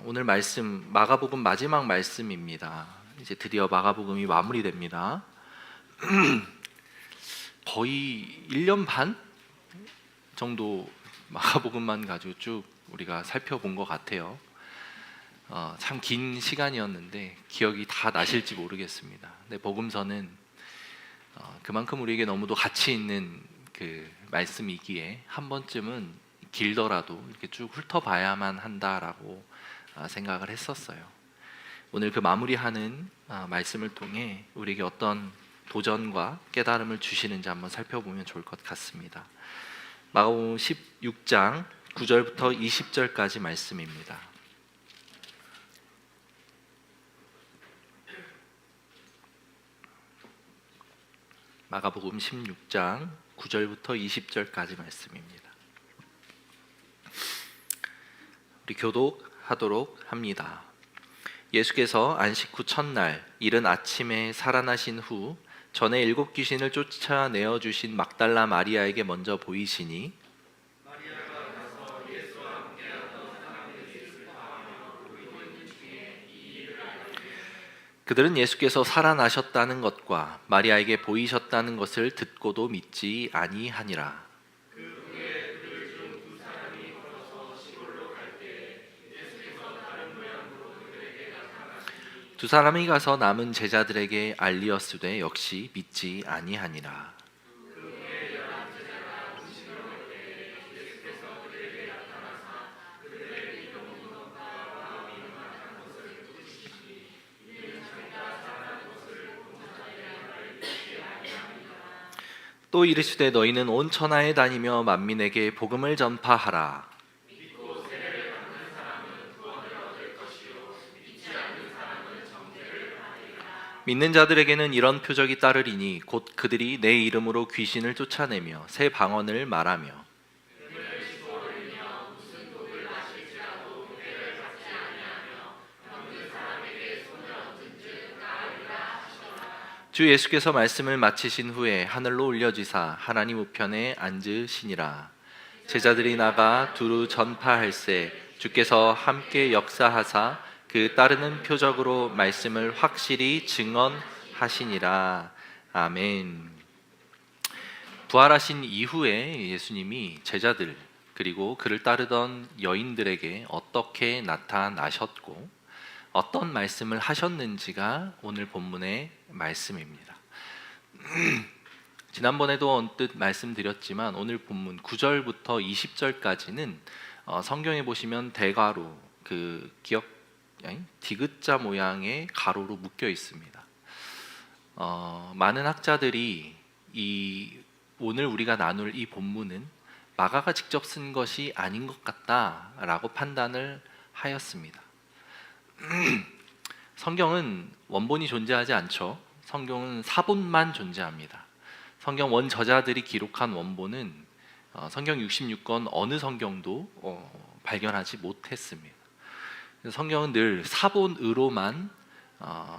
오늘 말씀 마가복음 마지막 말씀입니다. 이제 드디어 마가복음이 마무리됩니다. 거의 1년 반 정도 마가복음만 가지고 쭉 우리가 살펴본 것 같아요. 참 긴 시간이었는데 기억이 다 나실지 모르겠습니다. 근데 복음서는 그만큼 우리에게 너무도 가치 있는 그 말씀이기에 한 번쯤은 길더라도 이렇게 쭉 훑어봐야만 한다라고 생각을 했었어요. 오늘 그 마무리하는 말씀을 통해 우리에게 어떤 도전과 깨달음을 주시는지 한번 살펴보면 좋을 것 같습니다. 마가복음 16장 9절부터 20절까지 말씀입니다. 마가복음 16장 9절부터 20절까지 말씀입니다. 우리 교독하도록 합니다. 예수께서 안식 후 첫날 이른 아침에 살아나신 후 전에 7 귀신을 쫓아내어 주신 막달라 마리아에게 먼저 보이시니 그들은 예수께서 살아나셨다는 것과 마리아에게 보이셨다는 것을 듣고도 믿지 아니하니라. 두 사람이 가서 남은 제자들에게 알리었으되 역시 믿지 아니하니라. 또 이르시되 너희는 온 천하에 다니며 만민에게 복음을 전파하라. 믿는 자들에게는 이런 표적이 따르리니 곧 그들이 내 이름으로 귀신을 쫓아내며 새 방언을 말하며 주 예수께서 말씀을 마치신 후에 하늘로 올려지사 하나님 우편에 앉으시니라. 제자들이 나가 두루 전파할세 주께서 함께 역사하사 그 따르는 표적으로 말씀을 확실히 증언하시니라. 아멘. 부활하신 이후에 예수님이 제자들 그리고 그를 따르던 여인들에게 어떻게 나타나셨고 어떤 말씀을 하셨는지가 오늘 본문의 말씀입니다. 지난번에도 언뜻 말씀드렸지만 오늘 본문 9절부터 20절까지는 성경에 보시면 대가로 그 디귿자 모양의 가로로 묶여 있습니다. 많은 학자들이 오늘 우리가 나눌 이 본문은 마가가 직접 쓴 것이 아닌 것 같다라고 판단을 하였습니다. 성경은 원본이 존재하지 않죠. 성경은 사본만 존재합니다. 성경 원저자들이 기록한 원본은 성경 66권 어느 성경도 발견하지 못했습니다. 성경은 늘 사본으로만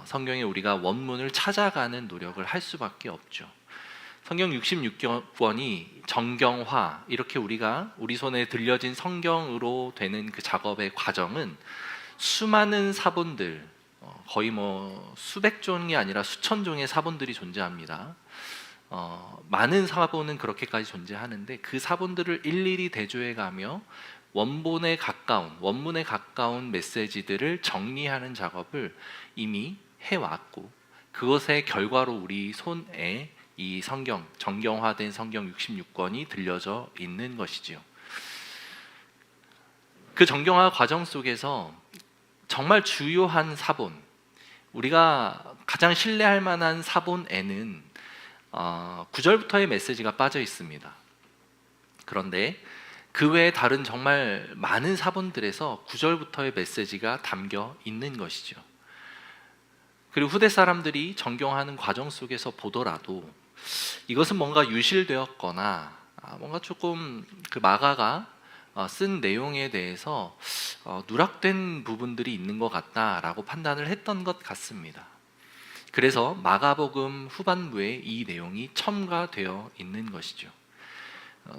성경에 우리가 원문을 찾아가는 노력을 할 수밖에 없죠. 성경 66권이 정경화 이렇게 우리 손에 들려진 성경으로 되는 그 작업의 과정은 수많은 사본들 거의 수백 종이 아니라 수천 종의 사본들이 존재합니다. 많은 사본은 그렇게까지 존재하는데 그 사본들을 일일이 대조해가며 원문에 가까운 메시지들을 정리하는 작업을 이미 해왔고 그것의 결과로 우리 손에 이 성경, 정경화된 성경 66권이 들려져 있는 것이지요. 그 정경화 과정 속에서 정말 주요한 사본, 우리가 가장 신뢰할 만한 사본에는 9절부터의 메시지가 빠져 있습니다. 그런데 그 외에 다른 정말 많은 사본들에서 9절부터의 메시지가 담겨 있는 것이죠. 그리고 후대 사람들이 정경하는 과정 속에서 보더라도 이것은 뭔가 유실되었거나 뭔가 조금 그 마가가 쓴 내용에 대해서 누락된 부분들이 있는 것 같다라고 판단을 했던 것 같습니다. 그래서 마가복음 후반부에 이 내용이 첨가되어 있는 것이죠.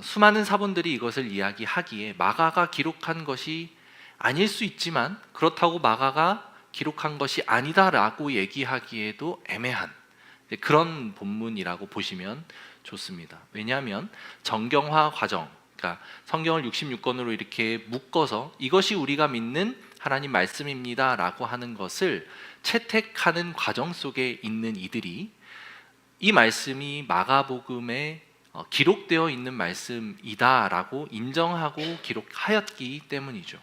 수많은 사본들이 이것을 이야기하기에 마가가 기록한 것이 아닐 수 있지만 그렇다고 마가가 기록한 것이 아니다라고 얘기하기에도 애매한 그런 본문이라고 보시면 좋습니다. 왜냐하면 정경화 과정, 그러니까 성경을 66권으로 이렇게 묶어서 이것이 우리가 믿는 하나님 말씀입니다라고 하는 것을 채택하는 과정 속에 있는 이들이 이 말씀이 마가복음에 기록되어 있는 말씀이다라고 인정하고 기록하였기 때문이죠.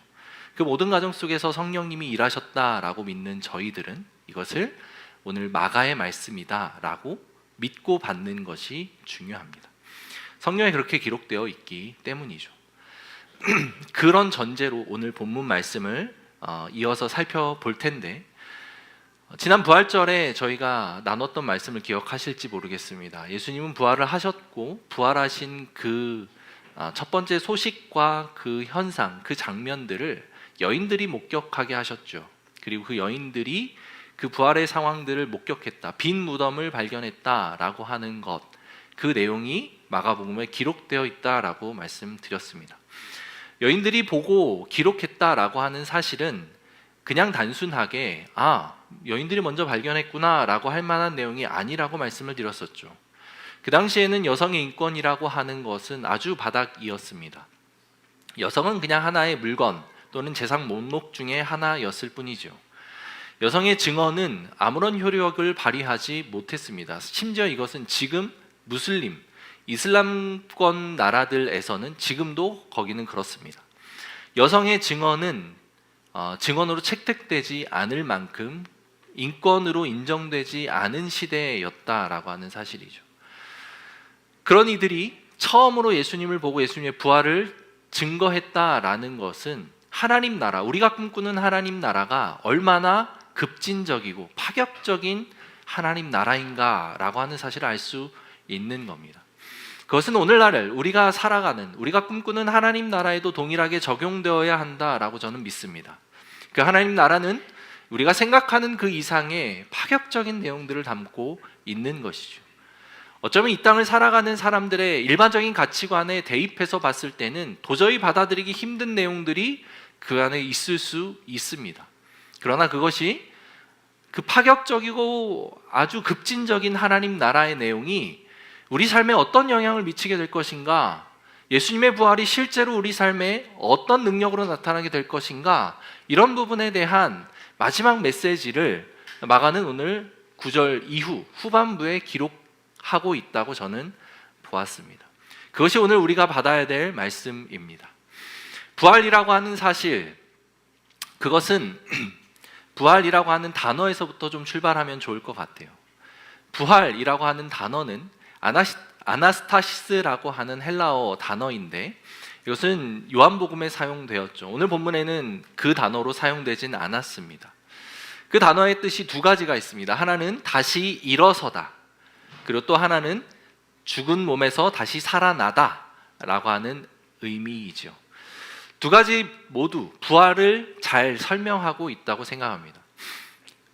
그 모든 과정 속에서 성령님이 일하셨다라고 믿는 저희들은 이것을 오늘 마가의 말씀이다라고 믿고 받는 것이 중요합니다. 성경에 그렇게 기록되어 있기 때문이죠. 그런 전제로 오늘 본문 말씀을 이어서 살펴볼 텐데, 지난 부활절에 저희가 나눴던 말씀을 기억하실지 모르겠습니다. 예수님은 부활을 하셨고 부활하신 그 첫 번째 소식과 그 현상, 그 장면들을 여인들이 목격하게 하셨죠. 그리고 그 여인들이 그 부활의 상황들을 목격했다, 빈 무덤을 발견했다라고 하는 것, 그 내용이 마가복음에 기록되어 있다라고 말씀드렸습니다. 여인들이 보고 기록했다라고 하는 사실은 그냥 단순하게 여인들이 먼저 발견했구나라고 할 만한 내용이 아니라고 말씀을 드렸었죠. 그 당시에는 여성의 인권이라고 하는 것은 아주 바닥이었습니다. 여성은 그냥 하나의 물건 또는 재산 목록 중에 하나였을 뿐이죠. 여성의 증언은 아무런 효력을 발휘하지 못했습니다. 심지어 이것은 지금 무슬림, 이슬람권 나라들에서는 지금도 거기는 그렇습니다. 여성의 증언은 증언으로 채택되지 않을 만큼 인권으로 인정되지 않은 시대였다라고 하는 사실이죠. 그런 이들이 처음으로 예수님을 보고 예수님의 부활을 증거했다라는 것은 하나님 나라, 우리가 꿈꾸는 하나님 나라가 얼마나 급진적이고 파격적인 하나님 나라인가라고 하는 사실을 알 수 있는 겁니다. 그것은 오늘날 우리가 살아가는, 우리가 꿈꾸는 하나님 나라에도 동일하게 적용되어야 한다라고 저는 믿습니다. 그 하나님 나라는 우리가 생각하는 그 이상의 파격적인 내용들을 담고 있는 것이죠. 어쩌면 이 땅을 살아가는 사람들의 일반적인 가치관에 대입해서 봤을 때는 도저히 받아들이기 힘든 내용들이 그 안에 있을 수 있습니다. 그러나 그것이 그 파격적이고 아주 급진적인 하나님 나라의 내용이 우리 삶에 어떤 영향을 미치게 될 것인가, 예수님의 부활이 실제로 우리 삶에 어떤 능력으로 나타나게 될 것인가, 이런 부분에 대한 마지막 메시지를 마가는 오늘 9절 이후 후반부에 기록하고 있다고 저는 보았습니다. 그것이 오늘 우리가 받아야 될 말씀입니다. 부활이라고 하는 사실, 그것은 부활이라고 하는 단어에서부터 좀 출발하면 좋을 것 같아요. 부활이라고 하는 단어는 아나스타시스라고 하는 헬라어 단어인데 이것은 요한복음에 사용되었죠. 오늘 본문에는 그 단어로 사용되진 않았습니다. 그 단어의 뜻이 두 가지가 있습니다. 하나는 다시 일어서다, 그리고 또 하나는 죽은 몸에서 다시 살아나다 라고 하는 의미이죠. 두 가지 모두 부활을 잘 설명하고 있다고 생각합니다.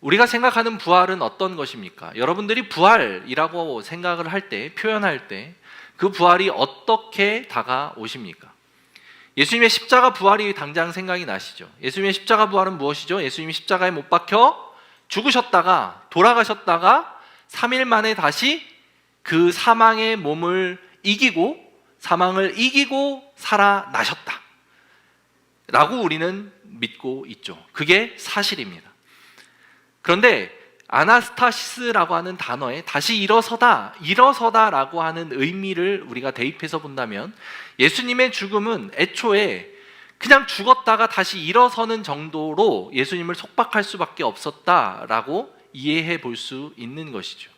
우리가 생각하는 부활은 어떤 것입니까? 여러분들이 부활이라고 생각을 할 때, 표현할 때 그 부활이 어떻게 다가오십니까? 예수님의 십자가 부활이 당장 생각이 나시죠? 예수님의 십자가 부활은 무엇이죠? 예수님이 십자가에 못 박혀 죽으셨다가 돌아가셨다가 3일 만에 다시 그 사망의 몸을 이기고, 사망을 이기고 살아나셨다 라고 우리는 믿고 있죠. 그게 사실입니다. 그런데 아나스타시스라고 하는 단어에 다시 일어서다라고 하는 의미를 우리가 대입해서 본다면 예수님의 죽음은 애초에 그냥 죽었다가 다시 일어서는 정도로 예수님을 속박할 수밖에 없었다라고 이해해 볼 수 있는 것이죠.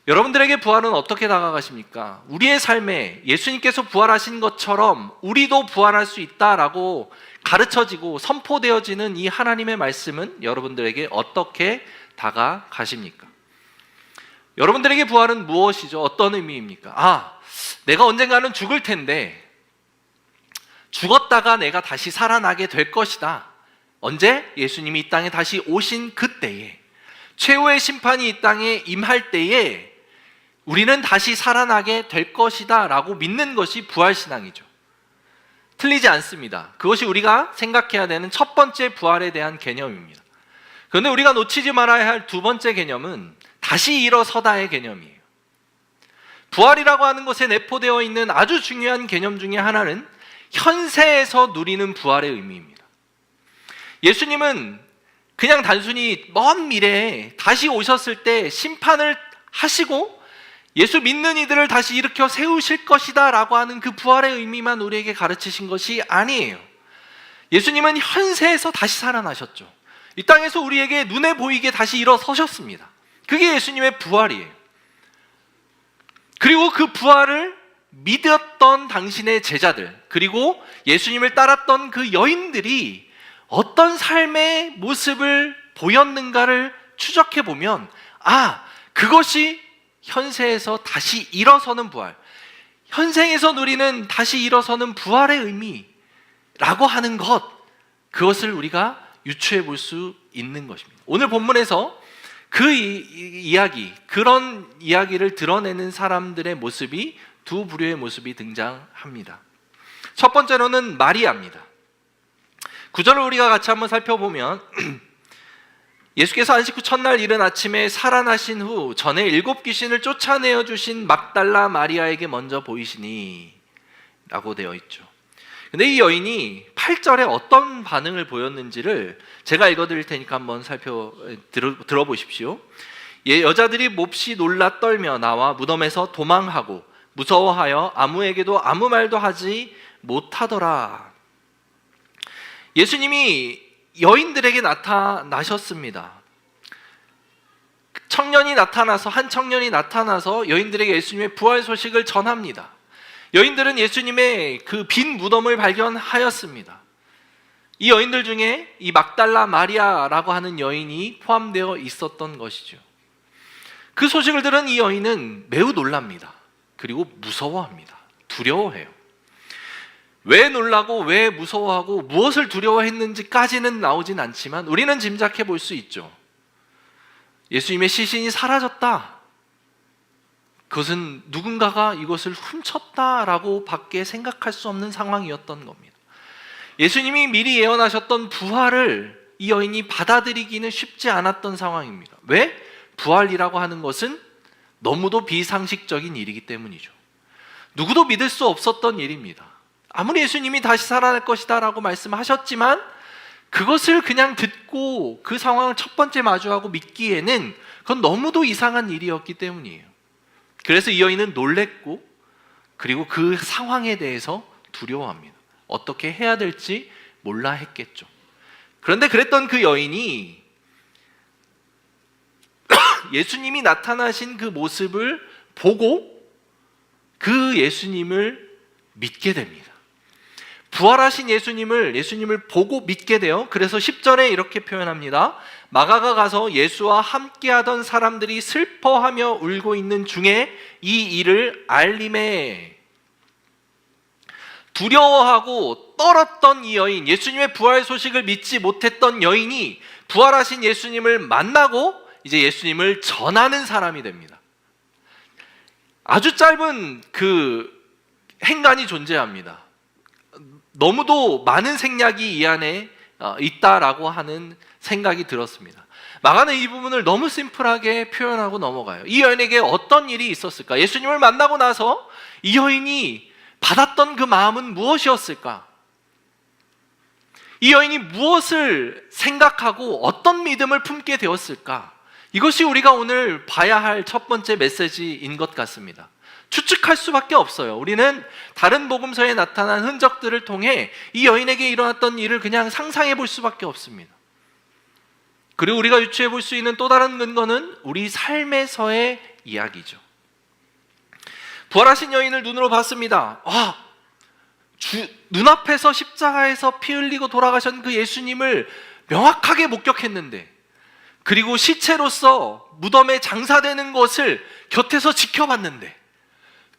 여러분들에게 부활은 어떻게 다가가십니까? 우리의 삶에 예수님께서 부활하신 것처럼 우리도 부활할 수 있다라고 가르쳐지고 선포되어지는 이 하나님의 말씀은 여러분들에게 어떻게 다가가십니까? 여러분들에게 부활은 무엇이죠? 어떤 의미입니까? 내가 언젠가는 죽을 텐데 죽었다가 내가 다시 살아나게 될 것이다. 언제? 예수님이 이 땅에 다시 오신 그때에, 최후의 심판이 이 땅에 임할 때에 우리는 다시 살아나게 될 것이다 라고 믿는 것이 부활신앙이죠. 틀리지 않습니다. 그것이 우리가 생각해야 되는 첫 번째 부활에 대한 개념입니다. 그런데 우리가 놓치지 말아야 할 두 번째 개념은 다시 일어서다의 개념이에요. 부활이라고 하는 것에 내포되어 있는 아주 중요한 개념 중에 하나는 현세에서 누리는 부활의 의미입니다. 예수님은 그냥 단순히 먼 미래에 다시 오셨을 때 심판을 하시고 예수 믿는 이들을 다시 일으켜 세우실 것이다 라고 하는 그 부활의 의미만 우리에게 가르치신 것이 아니에요. 예수님은 현세에서 다시 살아나셨죠. 이 땅에서 우리에게 눈에 보이게 다시 일어서셨습니다. 그게 예수님의 부활이에요. 그리고 그 부활을 믿었던 당신의 제자들, 그리고 예수님을 따랐던 그 여인들이 어떤 삶의 모습을 보였는가를 추적해 보면, 그것이 현세에서 다시 일어서는 부활, 현생에서 누리는 다시 일어서는 부활의 의미라고 하는 그것을 우리가 유추해 볼 수 있는 것입니다. 오늘 본문에서 그 그런 이야기를 드러내는 사람들의 모습이 두 부류의 모습이 등장합니다. 첫 번째로는 마리아입니다. 구절을 우리가 같이 한번 살펴보면 예수께서 안식 후 첫날 이른 아침에 살아나신 후 전에 7 귀신을 쫓아내어 주신 막달라 마리아에게 먼저 보이시니 라고 되어 있죠. 근데 이 여인이 8절에 어떤 반응을 보였는지를 제가 읽어드릴 테니까 한번 들어보십시오. 여자들이 몹시 놀라 떨며 나와 무덤에서 도망하고 무서워하여 아무에게도 아무 말도 하지 못하더라. 예수님이 여인들에게 나타나셨습니다. 한 청년이 나타나서 여인들에게 예수님의 부활 소식을 전합니다. 여인들은 예수님의 그 빈 무덤을 발견하였습니다. 이 여인들 중에 이 막달라 마리아라고 하는 여인이 포함되어 있었던 것이죠. 그 소식을 들은 이 여인은 매우 놀랍니다. 그리고 무서워합니다. 두려워해요. 왜 놀라고 왜 무서워하고 무엇을 두려워했는지까지는 나오진 않지만 우리는 짐작해 볼 수 있죠. 예수님의 시신이 사라졌다. 그것은 누군가가 이것을 훔쳤다라고 밖에 생각할 수 없는 상황이었던 겁니다. 예수님이 미리 예언하셨던 부활을 이 여인이 받아들이기는 쉽지 않았던 상황입니다. 왜? 부활이라고 하는 것은 너무도 비상식적인 일이기 때문이죠. 누구도 믿을 수 없었던 일입니다. 아무리 예수님이 다시 살아날 것이다 라고 말씀하셨지만 그것을 그냥 듣고 그 상황을 첫 번째 마주하고 믿기에는 그건 너무도 이상한 일이었기 때문이에요. 그래서 이 여인은 놀랬고 그리고 그 상황에 대해서 두려워합니다. 어떻게 해야 될지 몰라 했겠죠. 그런데 그랬던 그 여인이 예수님이 나타나신 그 모습을 보고 그 예수님을 믿게 됩니다. 부활하신 예수님을 보고 믿게 돼요. 그래서 10절에 이렇게 표현합니다. 마가가 가서 예수와 함께하던 사람들이 슬퍼하며 울고 있는 중에 이 일을 알림해. 두려워하고 떨었던 이 여인, 예수님의 부활 소식을 믿지 못했던 여인이 부활하신 예수님을 만나고 이제 예수님을 전하는 사람이 됩니다. 아주 짧은 그 행간이 존재합니다. 너무도 많은 생략이 이 안에 있다라고 하는 생각이 들었습니다. 마가는 이 부분을 너무 심플하게 표현하고 넘어가요. 이 여인에게 어떤 일이 있었을까? 예수님을 만나고 나서 이 여인이 받았던 그 마음은 무엇이었을까? 이 여인이 무엇을 생각하고 어떤 믿음을 품게 되었을까? 이것이 우리가 오늘 봐야 할 첫 번째 메시지인 것 같습니다. 추측할 수밖에 없어요. 우리는 다른 복음서에 나타난 흔적들을 통해 이 여인에게 일어났던 일을 그냥 상상해 볼 수밖에 없습니다. 그리고 우리가 유추해 볼 수 있는 또 다른 근거는 우리 삶에서의 이야기죠. 부활하신 여인을 눈으로 봤습니다. 눈앞에서 십자가에서 피 흘리고 돌아가신 그 예수님을 명확하게 목격했는데, 그리고 시체로서 무덤에 장사되는 것을 곁에서 지켜봤는데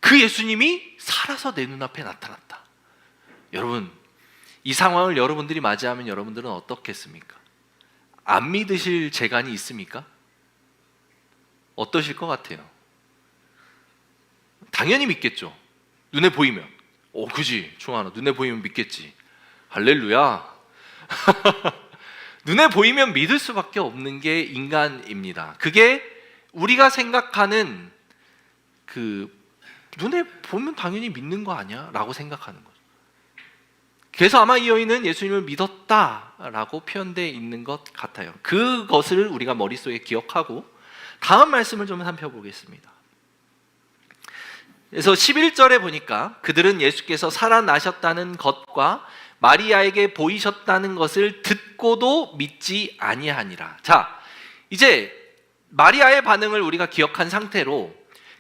그 예수님이 살아서 내 눈앞에 나타났다. 여러분, 이 상황을 여러분들이 맞이하면 여러분들은 어떻겠습니까? 안 믿으실 재간이 있습니까? 어떠실 것 같아요? 당연히 믿겠죠. 눈에 보이면. 그지? 충환아, 눈에 보이면 믿겠지. 할렐루야. 눈에 보이면 믿을 수밖에 없는 게 인간입니다. 그게 우리가 생각하는 눈에 보면 당연히 믿는 거 아니야? 라고 생각하는 거죠. 그래서 아마 이 여인은 예수님을 믿었다라고 표현되어 있는 것 같아요. 그것을 우리가 머릿속에 기억하고 다음 말씀을 좀 살펴보겠습니다. 그래서 11절에 보니까 그들은 예수께서 살아나셨다는 것과 마리아에게 보이셨다는 것을 듣고도 믿지 아니하니라. 자, 이제 마리아의 반응을 우리가 기억한 상태로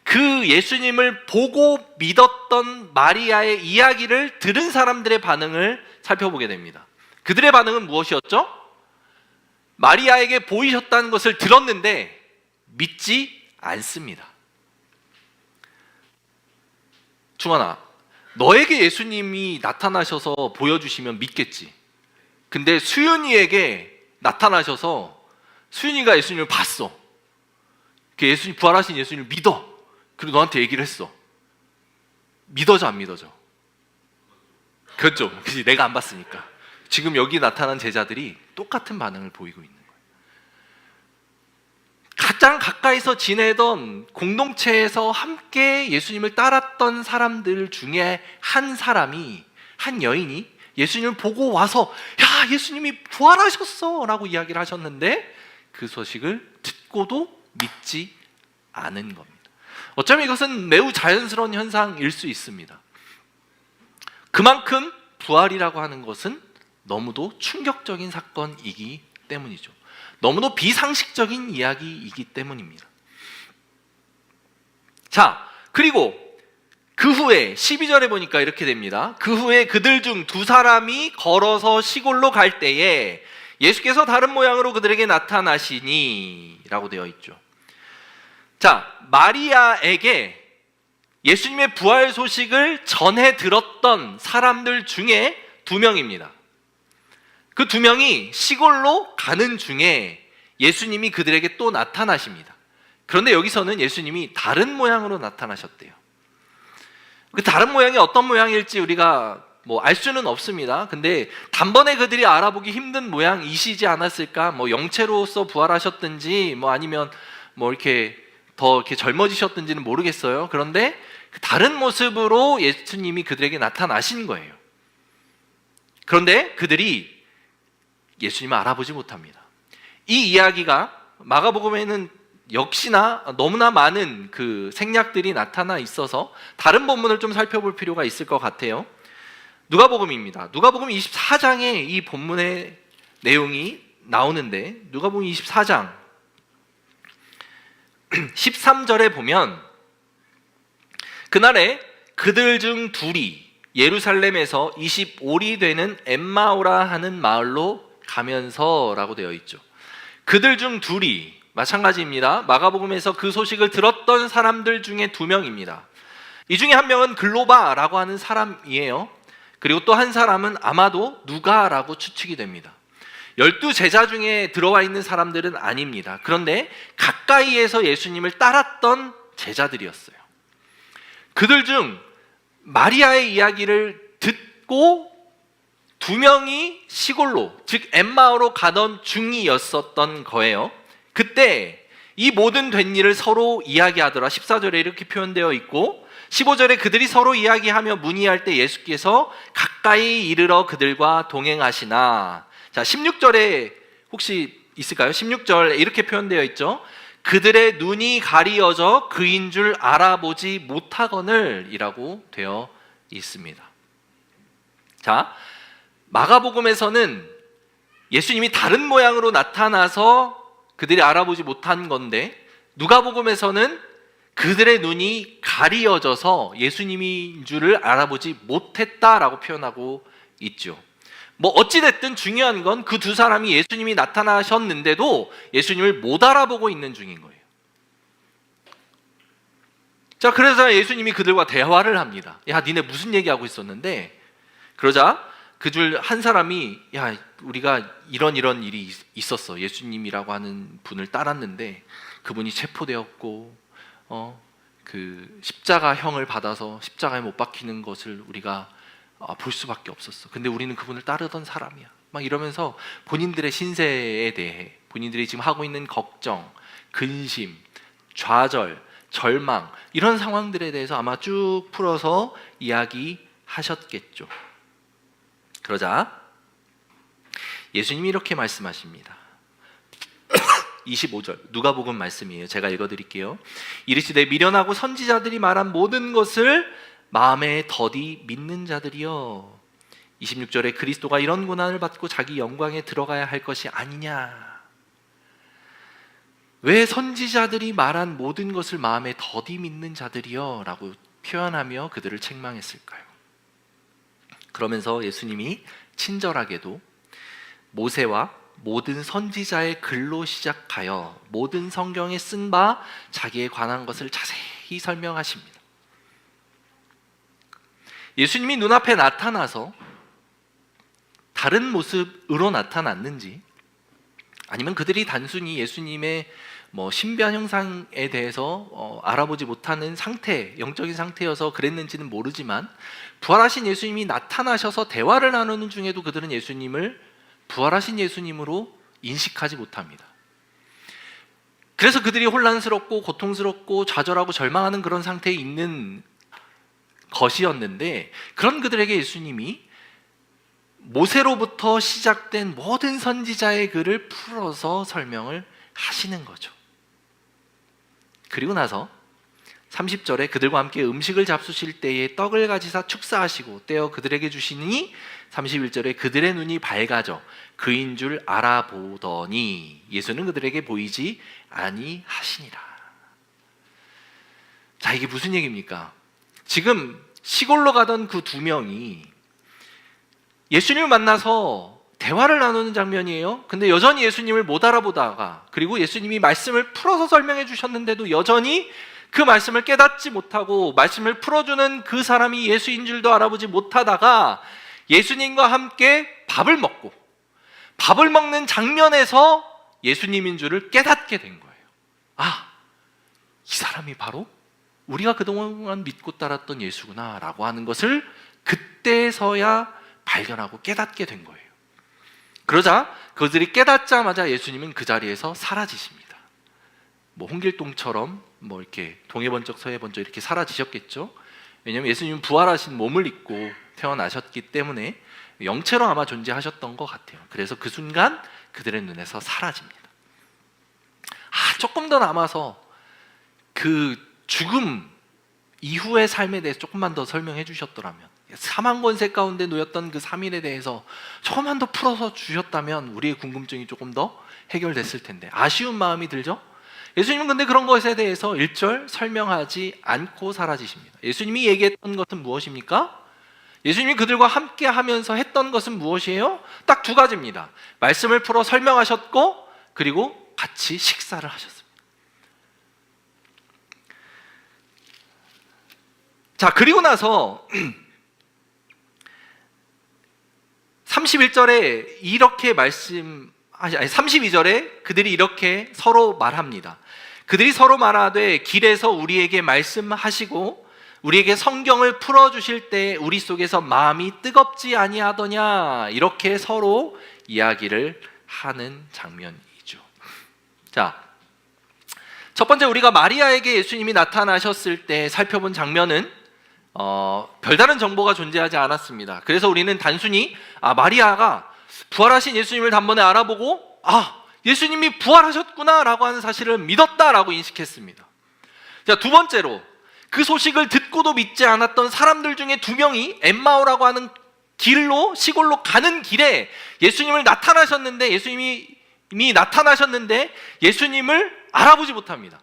그 예수님을 보고 믿었던 마리아의 이야기를 들은 사람들의 반응을 살펴보게 됩니다. 그들의 반응은 무엇이었죠? 마리아에게 보이셨다는 것을 들었는데 믿지 않습니다. 충환아, 너에게 예수님이 나타나셔서 보여주시면 믿겠지. 근데 수윤이에게 나타나셔서 수윤이가 예수님을 봤어. 예수님, 부활하신 예수님을 믿어. 그리고 너한테 얘기를 했어. 믿어져 안 믿어져? 그렇죠. 그치, 내가 안 봤으니까. 지금 여기 나타난 제자들이 똑같은 반응을 보이고 있는 거예요. 가장 가까이서 지내던 공동체에서 함께 예수님을 따랐던 사람들 중에 한 여인이 예수님을 보고 와서 야, 예수님이 부활하셨어 라고 이야기를 하셨는데 그 소식을 듣고도 믿지 않은 겁니다. 어쩌면 이것은 매우 자연스러운 현상일 수 있습니다. 그만큼 부활이라고 하는 것은 너무도 충격적인 사건이기 때문이죠. 너무도 비상식적인 이야기이기 때문입니다. 자, 그리고 그 후에 12절에 보니까 이렇게 됩니다. 그 후에 그들 중 두 사람이 걸어서 시골로 갈 때에 예수께서 다른 모양으로 그들에게 나타나시니 라고 되어 있죠. 자, 마리아에게 예수님의 부활 소식을 전해 들었던 사람들 중에 2명입니다. 그 2명이 시골로 가는 중에 예수님이 그들에게 또 나타나십니다. 그런데 여기서는 예수님이 다른 모양으로 나타나셨대요. 그 다른 모양이 어떤 모양일지 우리가 알 수는 없습니다. 근데 단번에 그들이 알아보기 힘든 모양이시지 않았을까? 영체로서 부활하셨든지 아니면 이렇게 더 이렇게 젊어지셨든지는 모르겠어요. 그런데 다른 모습으로 예수님이 그들에게 나타나신 거예요. 그런데 그들이 예수님을 알아보지 못합니다. 이 이야기가 마가복음에는 역시나 너무나 많은 그 생략들이 나타나 있어서 다른 본문을 좀 살펴볼 필요가 있을 것 같아요. 누가복음입니다. 누가복음 24장에 이 본문의 내용이 나오는데 누가복음 24장 13절에 보면 그날에 그들 중 둘이 예루살렘에서 25리 되는 엠마오라 하는 마을로 가면서라고 되어 있죠. 그들 중 둘이 마찬가지입니다. 마가복음에서 그 소식을 들었던 사람들 중에 2명입니다. 이 중에 한 명은 글로바라고 하는 사람이에요. 그리고 또 한 사람은 아마도 누가라고 추측이 됩니다. 12제자 중에 들어와 있는 사람들은 아닙니다. 그런데 가까이에서 예수님을 따랐던 제자들이었어요. 그들 중 마리아의 이야기를 듣고 2명이 시골로, 즉 엠마오로 가던 중이었었던 거예요. 그때 이 모든 된 일을 서로 이야기하더라. 14절에 이렇게 표현되어 있고 15절에 그들이 서로 이야기하며 문의할 때 예수께서 가까이 이르러 그들과 동행하시나. 자, 16절에 혹시 있을까요? 16절에 이렇게 표현되어 있죠. 그들의 눈이 가리어져 그인 줄 알아보지 못하거늘 이라고 되어 있습니다. 자, 마가복음에서는 예수님이 다른 모양으로 나타나서 그들이 알아보지 못한 건데 누가복음에서는 그들의 눈이 가리어져서 예수님인 줄을 알아보지 못했다라고 표현하고 있죠. 어찌됐든 중요한 건 그 2 사람이 예수님이 나타나셨는데도 예수님을 못 알아보고 있는 중인 거예요. 자, 그래서 예수님이 그들과 대화를 합니다. 야, 니네 무슨 얘기하고 있었는데? 그러자 그 줄 한 사람이 야, 우리가 이런 일이 있었어. 예수님이라고 하는 분을 따랐는데 그분이 체포되었고 그 십자가형을 받아서 십자가에 못 박히는 것을 우리가 볼 수밖에 없었어. 근데 우리는 그분을 따르던 사람이야. 막 이러면서 본인들의 신세에 대해, 본인들이 지금 하고 있는 걱정, 근심, 좌절, 절망, 이런 상황들에 대해서 아마 쭉 풀어서 이야기하셨겠죠. 그러자 예수님이 이렇게 말씀하십니다. 25절 누가복음 말씀이에요. 제가 읽어드릴게요. 이르시되 미련하고 선지자들이 말한 모든 것을 마음에 더디 믿는 자들이여. 26절에 그리스도가 이런 고난을 받고 자기 영광에 들어가야 할 것이 아니냐. 왜 선지자들이 말한 모든 것을 마음에 더디 믿는 자들이여 라고 표현하며 그들을 책망했을까요? 그러면서 예수님이 친절하게도 모세와 모든 선지자의 글로 시작하여 모든 성경에 쓴 바 자기에 관한 것을 자세히 설명하십니다. 예수님이 눈앞에 나타나서 다른 모습으로 나타났는지, 아니면 그들이 단순히 예수님의 신비한 형상에 대해서 알아보지 못하는 상태, 영적인 상태여서 그랬는지는 모르지만, 부활하신 예수님이 나타나셔서 대화를 나누는 중에도 그들은 예수님을 부활하신 예수님으로 인식하지 못합니다. 그래서 그들이 혼란스럽고 고통스럽고 좌절하고 절망하는 그런 상태에 있는 것이었는데, 그런 그들에게 예수님이 모세로부터 시작된 모든 선지자의 글을 풀어서 설명을 하시는 거죠. 그리고 나서 30절에 그들과 함께 음식을 잡수실 때에 떡을 가지사 축사하시고 떼어 그들에게 주시니, 31절에 그들의 눈이 밝아져 그인 줄 알아보더니 예수는 그들에게 보이지 아니하시니라. 자, 이게 무슨 얘기입니까? 지금 시골로 가던 그 두 명이 예수님을 만나서 대화를 나누는 장면이에요. 근데 여전히 예수님을 못 알아보다가, 그리고 예수님이 말씀을 풀어서 설명해 주셨는데도 여전히 그 말씀을 깨닫지 못하고 말씀을 풀어주는 그 사람이 예수인 줄도 알아보지 못하다가 예수님과 함께 밥을 먹고, 밥을 먹는 장면에서 예수님인 줄을 깨닫게 된 거예요. 아, 이 사람이 바로 우리가 그동안 믿고 따랐던 예수구나 라고 하는 것을 그때서야 발견하고 깨닫게 된 거예요. 그러자 그들이 깨닫자마자 예수님은 그 자리에서 사라지십니다. 홍길동처럼 이렇게 동해번쩍 서해번쩍 이렇게 사라지셨겠죠. 왜냐하면 예수님은 부활하신 몸을 입고 태어나셨기 때문에 영체로 아마 존재하셨던 것 같아요. 그래서 그 순간 그들의 눈에서 사라집니다. 조금 더 남아서 그 죽음 이후의 삶에 대해서 조금만 더 설명해 주셨더라면, 사망 권세 가운데 놓였던 그 3일에 대해서 조금만 더 풀어서 주셨다면 우리의 궁금증이 조금 더 해결됐을 텐데, 아쉬운 마음이 들죠? 예수님은 근데 그런 것에 대해서 1절 설명하지 않고 사라지십니다. 예수님이 얘기했던 것은 무엇입니까? 예수님이 그들과 함께 하면서 했던 것은 무엇이에요? 딱 두 가지입니다. 말씀을 풀어 설명하셨고, 그리고 같이 식사를 하셨습니다. 자, 그리고 나서 31절에 이렇게 32절에 그들이 이렇게 서로 말합니다. 그들이 서로 말하되 길에서 우리에게 말씀하시고 우리에게 성경을 풀어주실 때 우리 속에서 마음이 뜨겁지 아니하더냐, 이렇게 서로 이야기를 하는 장면이죠. 자, 첫 번째 우리가 마리아에게 예수님이 나타나셨을 때 살펴본 장면은 별다른 정보가 존재하지 않았습니다. 그래서 우리는 단순히 마리아가 부활하신 예수님을 단번에 알아보고 예수님이 부활하셨구나 라고 하는 사실을 믿었다라고 인식했습니다. 자, 두 번째로 그 소식을 듣고도 믿지 않았던 사람들 중에 두 명이 엠마오라고 하는 시골로 가는 길에 예수님이 나타나셨는데 예수님을 알아보지 못합니다.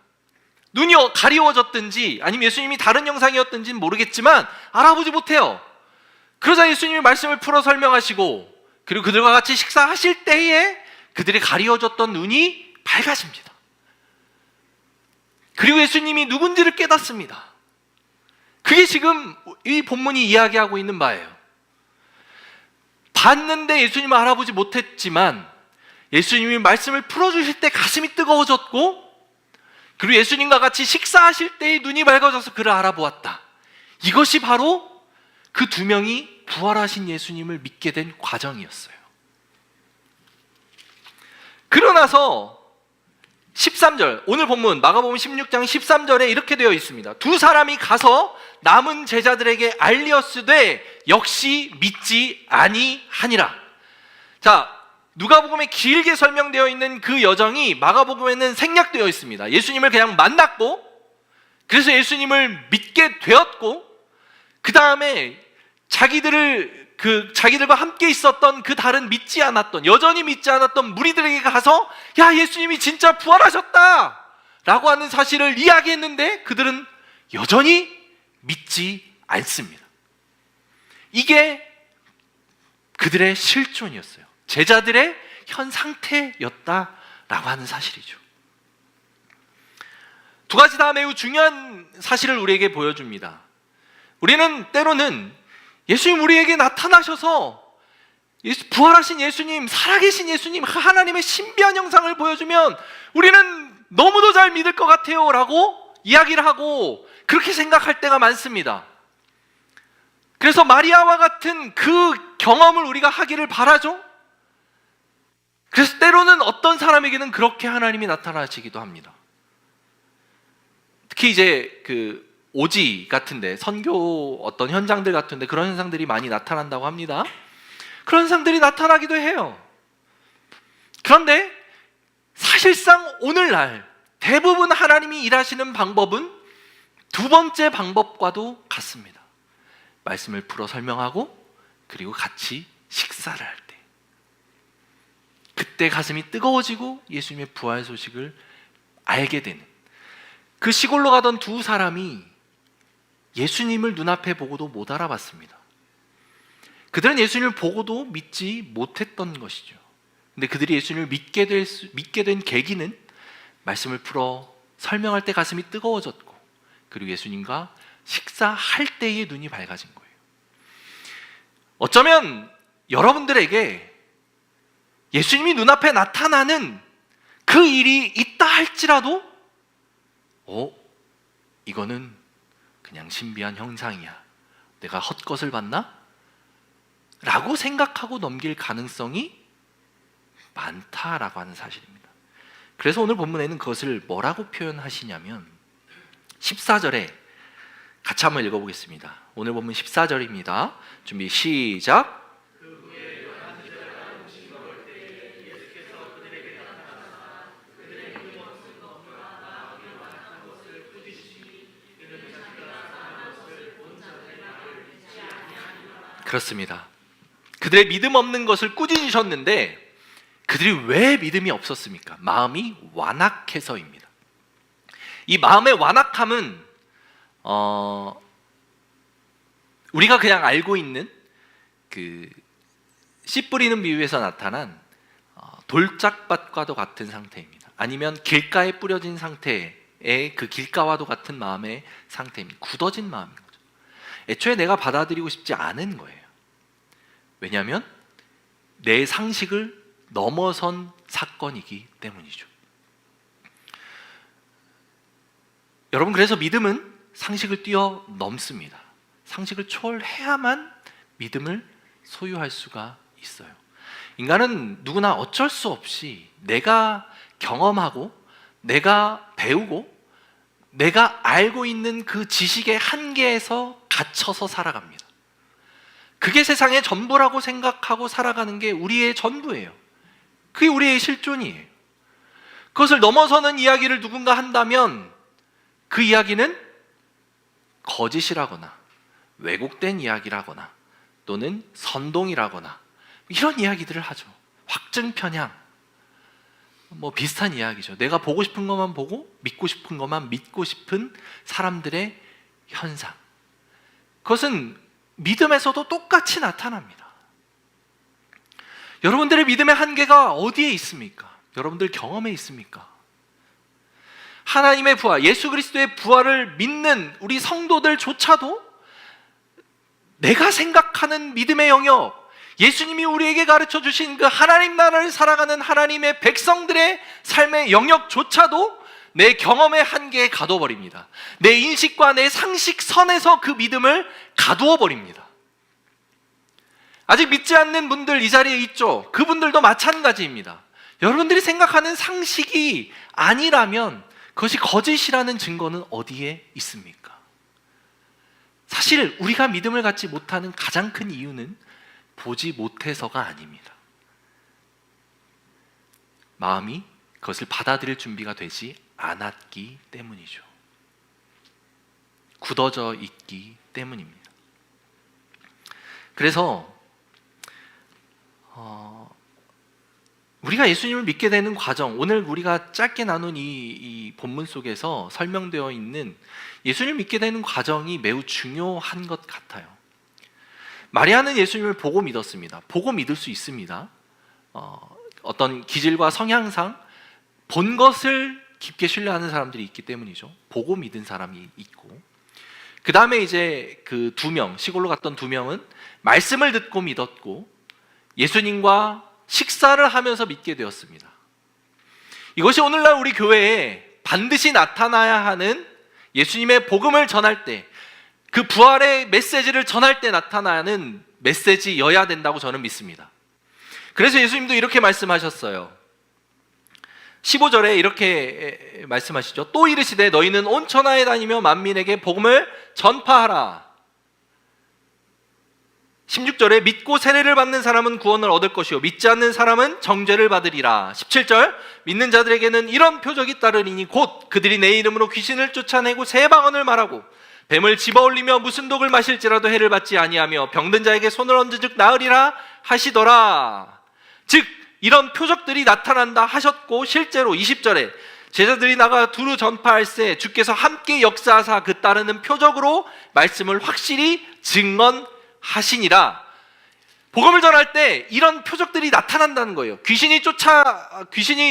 눈이 가리워졌든지 아니면 예수님이 다른 형상이었든지는 모르겠지만 알아보지 못해요. 그러자 예수님이 말씀을 풀어 설명하시고, 그리고 그들과 같이 식사하실 때에 그들이 가리워졌던 눈이 밝아집니다. 그리고 예수님이 누군지를 깨닫습니다. 그게 지금 이 본문이 이야기하고 있는 바예요. 봤는데 예수님을 알아보지 못했지만 예수님이 말씀을 풀어주실 때 가슴이 뜨거워졌고, 그리고 예수님과 같이 식사하실 때의 눈이 밝아져서 그를 알아보았다. 이것이 바로 그 두 명이 부활하신 예수님을 믿게 된 과정이었어요. 그러나서 13절, 오늘 본문 마가복음 16장 13절에 이렇게 되어 있습니다. 두 사람이 가서 남은 제자들에게 알리었으되 역시 믿지 아니하니라. 자, 누가복음에 길게 설명되어 있는 그 여정이 마가복음에는 생략되어 있습니다. 예수님을 그냥 만났고, 그래서 예수님을 믿게 되었고, 그 다음에 자기들과 함께 있었던 그 다른 믿지 않았던, 여전히 믿지 않았던 무리들에게 가서 야, 예수님이 진짜 부활하셨다 라고 하는 사실을 이야기했는데 그들은 여전히 믿지 않습니다. 이게 그들의 실존이었어요. 제자들의 현 상태였다라고 하는 사실이죠. 두 가지 다 매우 중요한 사실을 우리에게 보여줍니다. 우리는 때로는 예수님 우리에게 나타나셔서 부활하신 예수님, 살아계신 예수님, 하나님의 신비한 형상을 보여주면 우리는 너무도 잘 믿을 것 같아요 라고 이야기를 하고 그렇게 생각할 때가 많습니다. 그래서 마리아와 같은 그 경험을 우리가 하기를 바라죠. 그래서 때로는 어떤 사람에게는 그렇게 하나님이 나타나시기도 합니다. 특히 이제 그 오지 같은데, 선교 어떤 현장들 같은데 그런 현상들이 많이 나타난다고 합니다. 그런 현상들이 나타나기도 해요. 그런데 사실상 오늘날 대부분 하나님이 일하시는 방법은 두 번째 방법과도 같습니다. 말씀을 풀어 설명하고 그리고 같이 식사를 할 때, 그때 가슴이 뜨거워지고 예수님의 부활 소식을 알게 되는, 그 시골로 가던 두 사람이 예수님을 눈앞에 보고도 못 알아봤습니다. 그들은 예수님을 보고도 믿지 못했던 것이죠. 근데 그들이 예수님을 믿게 된 계기는 말씀을 풀어 설명할 때 가슴이 뜨거워졌고, 그리고 예수님과 식사할 때의 눈이 밝아진 거예요. 어쩌면 여러분들에게 예수님이 눈앞에 나타나는 그 일이 있다 할지라도 이거는 그냥 신비한 형상이야, 내가 헛것을 봤나? 라고 생각하고 넘길 가능성이 많다라고 하는 사실입니다. 그래서 오늘 본문에는 그것을 뭐라고 표현하시냐면 14절에 같이 한번 읽어보겠습니다. 오늘 본문 14절입니다. 준비 시작. 그렇습니다. 그들의 믿음 없는 것을 꾸짖으셨는데 그들이 왜 믿음이 없었습니까? 마음이 완악해서입니다. 이 마음의 완악함은 우리가 그냥 알고 있는 그 씨 뿌리는 비유에서 나타난 돌짝밭과도 같은 상태입니다. 아니면 길가에 뿌려진 상태의 그 길가와도 같은 마음의 상태입니다. 굳어진 마음인 거죠. 애초에 내가 받아들이고 싶지 않은 거예요. 왜냐하면 내 상식을 넘어선 사건이기 때문이죠. 여러분, 그래서 믿음은 상식을 뛰어넘습니다. 상식을 초월해야만 믿음을 소유할 수가 있어요. 인간은 누구나 어쩔 수 없이 내가 경험하고 내가 배우고 내가 알고 있는 그 지식의 한계에서 갇혀서 살아갑니다. 그게 세상의 전부라고 생각하고 살아가는 게 우리의 전부예요. 그게 우리의 실존이에요. 그것을 넘어서는 이야기를 누군가 한다면 그 이야기는 거짓이라거나 왜곡된 이야기라거나 또는 선동이라거나 이런 이야기들을 하죠. 확증 편향, 비슷한 이야기죠. 내가 보고 싶은 것만 보고 믿고 싶은 것만 믿고 싶은 사람들의 현상. 그것은 믿음에서도 똑같이 나타납니다. 여러분들의 믿음의 한계가 어디에 있습니까? 여러분들 경험에 있습니까? 하나님의 부활, 예수 그리스도의 부활을 믿는 우리 성도들조차도 내가 생각하는 믿음의 영역, 예수님이 우리에게 가르쳐 주신 그 하나님 나라를 살아가는 하나님의 백성들의 삶의 영역조차도 내 경험의 한계에 가둬 버립니다. 내 인식과 내 상식선에서 그 믿음을 가두어 버립니다. 아직 믿지 않는 분들 이 자리에 있죠? 그분들도 마찬가지입니다. 여러분들이 생각하는 상식이 아니라면 그것이 거짓이라는 증거는 어디에 있습니까? 사실 우리가 믿음을 갖지 못하는 가장 큰 이유는 보지 못해서가 아닙니다. 마음이 그것을 받아들일 준비가 되지 않았기 때문이죠. 굳어져 있기 때문입니다. 그래서 우리가 예수님을 믿게 되는 과정, 오늘 우리가 짧게 나눈 이 본문 속에서 설명되어 있는 예수님을 믿게 되는 과정이 매우 중요한 것 같아요. 마리아는 예수님을 보고 믿었습니다. 보고 믿을 수 있습니다. 어떤 기질과 성향상 본 것을 깊게 신뢰하는 사람들이 있기 때문이죠. 보고 믿은 사람이 있고, 그 다음에 이제 그 두 명, 시골로 갔던 두 명은 말씀을 듣고 믿었고 예수님과 식사를 하면서 믿게 되었습니다. 이것이 오늘날 우리 교회에 반드시 나타나야 하는 예수님의 복음을 전할 때, 그 부활의 메시지를 전할 때 나타나는 메시지여야 된다고 저는 믿습니다. 그래서 예수님도 이렇게 말씀하셨어요. 15절에 이렇게 말씀하시죠. 또 이르시되 너희는 온 천하에 다니며 만민에게 복음을 전파하라. 16절에 믿고 세례를 받는 사람은 구원을 얻을 것이요 믿지 않는 사람은 정죄를 받으리라. 17절 믿는 자들에게는 이런 표적이 따르리니 곧 그들이 내 이름으로 귀신을 쫓아내고 새 방언을 말하고 뱀을 집어올리며 무슨 독을 마실지라도 해를 받지 아니하며 병든 자에게 손을 얹은즉 나으리라 하시더라. 즉 이런 표적들이 나타난다 하셨고, 실제로 20절에 제자들이 나가 두루 전파할세 주께서 함께 역사하사 그 따르는 표적으로 말씀을 확실히 증언하시니라. 복음을 전할 때 이런 표적들이 나타난다는 거예요. 귀신이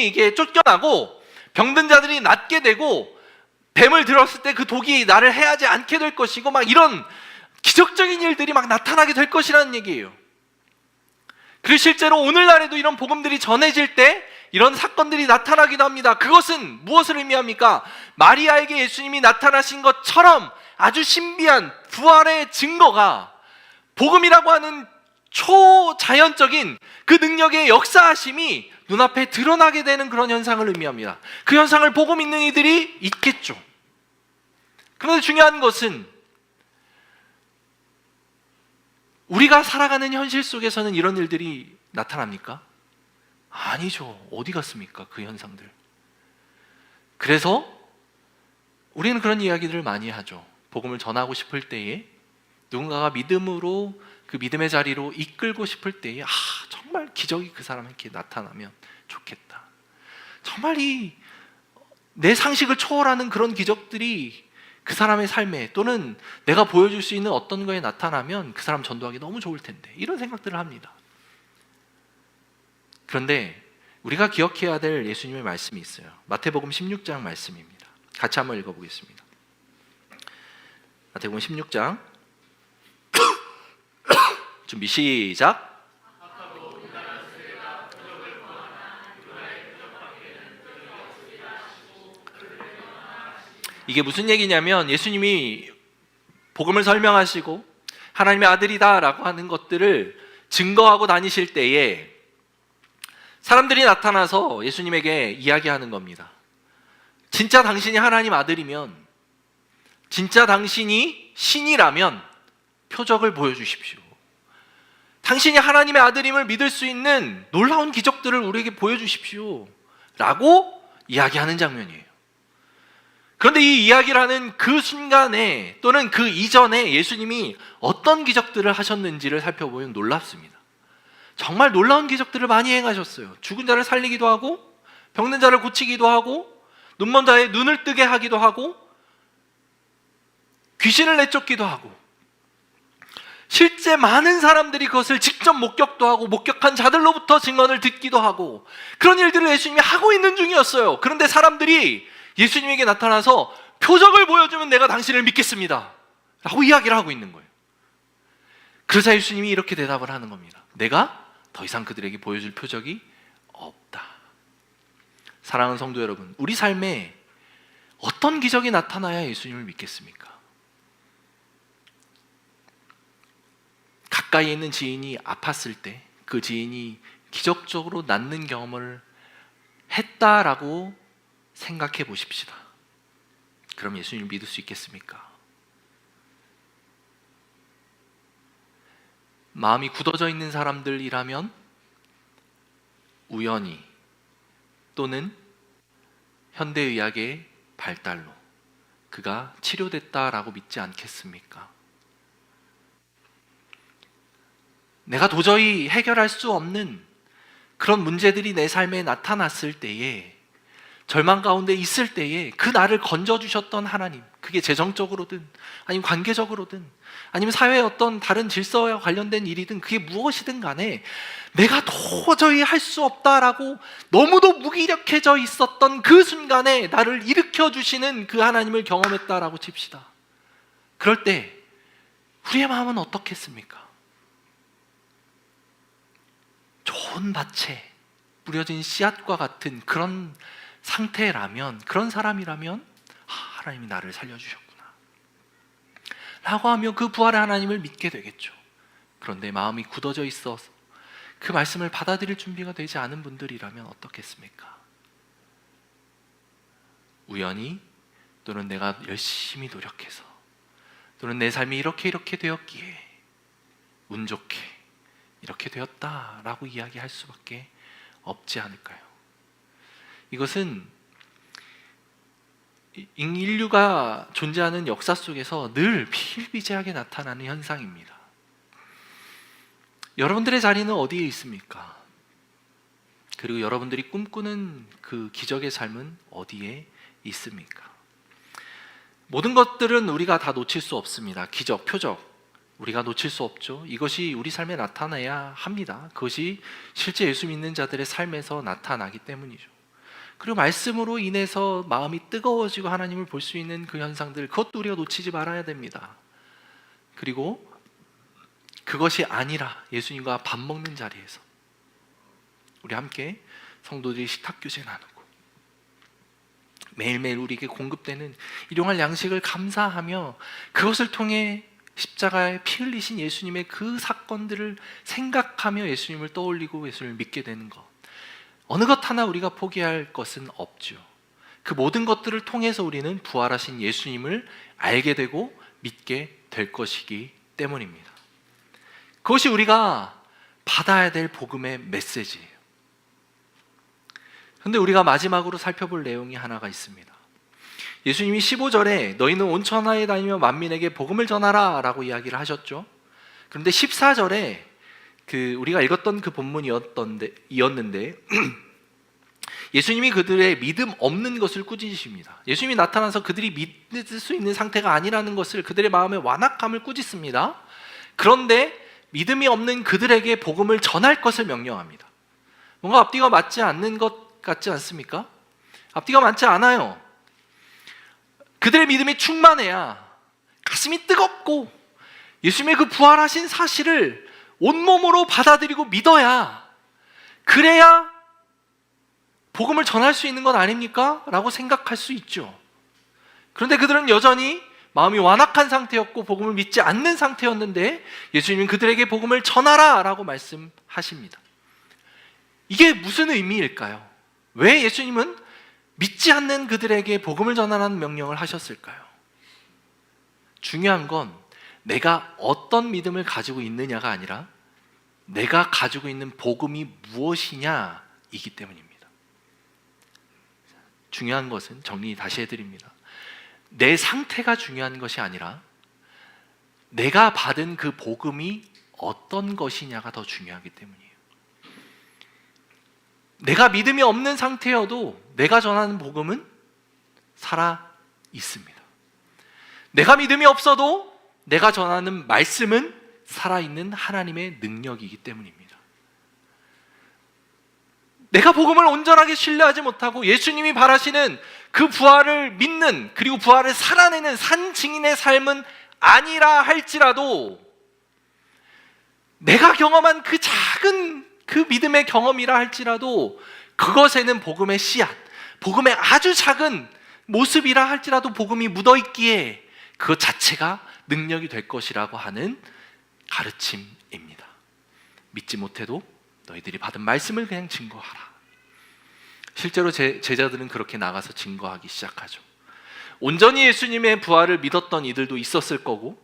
이게 쫓겨나고 병든 자들이 낫게 되고 뱀을 들었을 때 그 독이 나를 해하지 않게 될 것이고, 막 이런 기적적인 일들이 막 나타나게 될 것이라는 얘기예요. 그리고 실제로 오늘날에도 이런 복음들이 전해질 때 이런 사건들이 나타나기도 합니다. 그것은 무엇을 의미합니까? 마리아에게 예수님이 나타나신 것처럼 아주 신비한 부활의 증거가 복음이라고 하는 초자연적인 그 능력의 역사하심이 눈앞에 드러나게 되는 그런 현상을 의미합니다. 그 현상을 보고 믿는 이들이 있겠죠. 그런데 중요한 것은 우리가 살아가는 현실 속에서는 이런 일들이 나타납니까? 아니죠. 어디 갔습니까? 그 현상들. 그래서 우리는 그런 이야기들을 많이 하죠. 복음을 전하고 싶을 때에, 누군가가 믿음으로 그 믿음의 자리로 이끌고 싶을 때에 정말 기적이 그 사람에게 나타나면 좋겠다. 정말 내 상식을 초월하는 그런 기적들이 그 사람의 삶에, 또는 내가 보여줄 수 있는 어떤 거에 나타나면 그 사람 전도하기 너무 좋을 텐데, 이런 생각들을 합니다. 그런데 우리가 기억해야 될 예수님의 말씀이 있어요. 마태복음 16장 말씀입니다. 같이 한번 읽어보겠습니다. 마태복음 16장 준비 시작. 이게 무슨 얘기냐면, 예수님이 복음을 설명하시고 하나님의 아들이다 라고 하는 것들을 증거하고 다니실 때에 사람들이 나타나서 예수님에게 이야기하는 겁니다. 진짜 당신이 하나님 아들이면, 진짜 당신이 신이라면 표적을 보여주십시오. 당신이 하나님의 아들임을 믿을 수 있는 놀라운 기적들을 우리에게 보여주십시오 라고 이야기하는 장면이에요. 그런데 이 이야기를 하는 그 순간에, 또는 그 이전에 예수님이 어떤 기적들을 하셨는지를 살펴보면 놀랍습니다. 정말 놀라운 기적들을 많이 행하셨어요. 죽은 자를 살리기도 하고, 병든 자를 고치기도 하고, 눈먼 자의 눈을 뜨게 하기도 하고, 귀신을 내쫓기도 하고, 실제 많은 사람들이 그것을 직접 목격도 하고 목격한 자들로부터 증언을 듣기도 하고, 그런 일들을 예수님이 하고 있는 중이었어요. 그런데 사람들이 예수님에게 나타나서 표적을 보여주면 내가 당신을 믿겠습니다 라고 이야기를 하고 있는 거예요. 그러자 예수님이 이렇게 대답을 하는 겁니다. 내가 더 이상 그들에게 보여줄 표적이 없다. 사랑하는 성도 여러분, 우리 삶에 어떤 기적이 나타나야 예수님을 믿겠습니까? 가까이 있는 지인이 아팠을 때 그 지인이 기적적으로 낫는 경험을 했다라고 생각해 보십시다. 그럼 예수님을 믿을 수 있겠습니까? 마음이 굳어져 있는 사람들이라면 우연히 또는 현대의학의 발달로 그가 치료됐다라고 믿지 않겠습니까? 내가 도저히 해결할 수 없는 그런 문제들이 내 삶에 나타났을 때에, 절망 가운데 있을 때에 그 나를 건져주셨던 하나님, 그게 재정적으로든 아니면 관계적으로든 아니면 사회의 어떤 다른 질서와 관련된 일이든 그게 무엇이든 간에 내가 도저히 할 수 없다라고 너무도 무기력해져 있었던 그 순간에 나를 일으켜주시는 그 하나님을 경험했다라고 칩시다. 그럴 때 우리의 마음은 어떻겠습니까? 좋은 밭에 뿌려진 씨앗과 같은 그런 상태라면, 그런 사람이라면 하나님이 나를 살려주셨구나 라고 하며 그 부활의 하나님을 믿게 되겠죠. 그런데 마음이 굳어져 있어서 그 말씀을 받아들일 준비가 되지 않은 분들이라면 어떻겠습니까? 우연히 또는 내가 열심히 노력해서 또는 내 삶이 이렇게 되었기에 운 좋게 이렇게 되었다라고 이야기할 수밖에 없지 않을까요? 이것은 인류가 존재하는 역사 속에서 늘 비일비재하게 나타나는 현상입니다. 여러분들의 자리는 어디에 있습니까? 그리고 여러분들이 꿈꾸는 그 기적의 삶은 어디에 있습니까? 모든 것들은 우리가 다 놓칠 수 없습니다. 기적, 표적 우리가 놓칠 수 없죠. 이것이 우리 삶에 나타나야 합니다. 그것이 실제 예수 믿는 자들의 삶에서 나타나기 때문이죠. 그리고 말씀으로 인해서 마음이 뜨거워지고 하나님을 볼 수 있는 그 현상들, 그것도 우리가 놓치지 말아야 됩니다. 그리고 그것이 아니라 예수님과 밥 먹는 자리에서 우리 함께 성도들이 식탁교제 나누고 매일매일 우리에게 공급되는 일용할 양식을 감사하며 그것을 통해 십자가에 피 흘리신 예수님의 그 사건들을 생각하며 예수님을 떠올리고 예수님을 믿게 되는 것, 어느 것 하나 우리가 포기할 것은 없죠. 그 모든 것들을 통해서 우리는 부활하신 예수님을 알게 되고 믿게 될 것이기 때문입니다. 그것이 우리가 받아야 될 복음의 메시지예요. 그런데 우리가 마지막으로 살펴볼 내용이 하나가 있습니다. 예수님이 15절에 너희는 온 천하에 다니며 만민에게 복음을 전하라 라고 이야기를 하셨죠. 그런데 14절에 우리가 읽었던 그 본문이었는데 예수님이 그들의 믿음 없는 것을 꾸짖으십니다. 예수님이 나타나서 그들이 믿을 수 있는 상태가 아니라는 것을, 그들의 마음의 완악함을 꾸짖습니다. 그런데 믿음이 없는 그들에게 복음을 전할 것을 명령합니다. 뭔가 앞뒤가 맞지 않는 것 같지 않습니까? 앞뒤가 맞지 않아요. 그들의 믿음이 충만해야, 가슴이 뜨겁고 예수님의 그 부활하신 사실을 온몸으로 받아들이고 믿어야, 그래야 복음을 전할 수 있는 것 아닙니까? 라고 생각할 수 있죠. 그런데 그들은 여전히 마음이 완악한 상태였고 복음을 믿지 않는 상태였는데 예수님은 그들에게 복음을 전하라 라고 말씀하십니다. 이게 무슨 의미일까요? 왜 예수님은 믿지 않는 그들에게 복음을 전하라는 명령을 하셨을까요? 중요한 건 내가 어떤 믿음을 가지고 있느냐가 아니라 내가 가지고 있는 복음이 무엇이냐이기 때문입니다. 중요한 것은, 정리 다시 해드립니다. 내 상태가 중요한 것이 아니라 내가 받은 그 복음이 어떤 것이냐가 더 중요하기 때문이에요. 내가 믿음이 없는 상태여도 내가 전하는 복음은 살아 있습니다. 내가 믿음이 없어도 내가 전하는 말씀은 살아있는 하나님의 능력이기 때문입니다. 내가 복음을 온전하게 신뢰하지 못하고 예수님이 바라시는 그 부활을 믿는, 그리고 부활을 살아내는 산증인의 삶은 아니라 할지라도 내가 경험한 그 작은 그 믿음의 경험이라 할지라도 그것에는 복음의 씨앗, 복음의 아주 작은 모습이라 할지라도 복음이 묻어있기에 그것 자체가 능력이 될 것이라고 하는 가르침입니다. 믿지 못해도 너희들이 받은 말씀을 그냥 증거하라. 실제로 제자들은 그렇게 나가서 증거하기 시작하죠. 온전히 예수님의 부활을 믿었던 이들도 있었을 거고,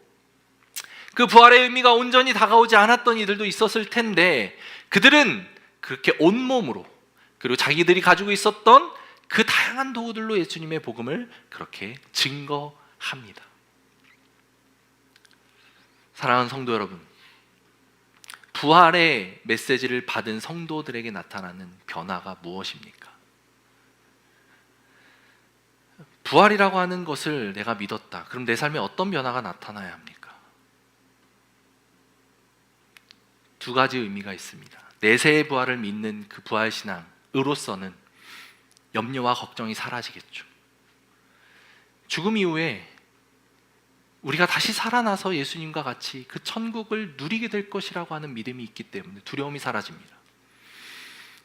그 부활의 의미가 온전히 다가오지 않았던 이들도 있었을 텐데, 그들은 그렇게 온몸으로, 그리고 자기들이 가지고 있었던 그 다양한 도구들로 예수님의 복음을 그렇게 증거합니다. 사랑하는 성도 여러분, 부활의 메시지를 받은 성도들에게 나타나는 변화가 무엇입니까? 부활이라고 하는 것을 내가 믿었다. 그럼 내 삶에 어떤 변화가 나타나야 합니까? 두 가지 의미가 있습니다. 내세의 부활을 믿는 그 부활신앙으로서는 염려와 걱정이 사라지겠죠. 죽음 이후에 우리가 다시 살아나서 예수님과 같이 그 천국을 누리게 될 것이라고 하는 믿음이 있기 때문에 두려움이 사라집니다.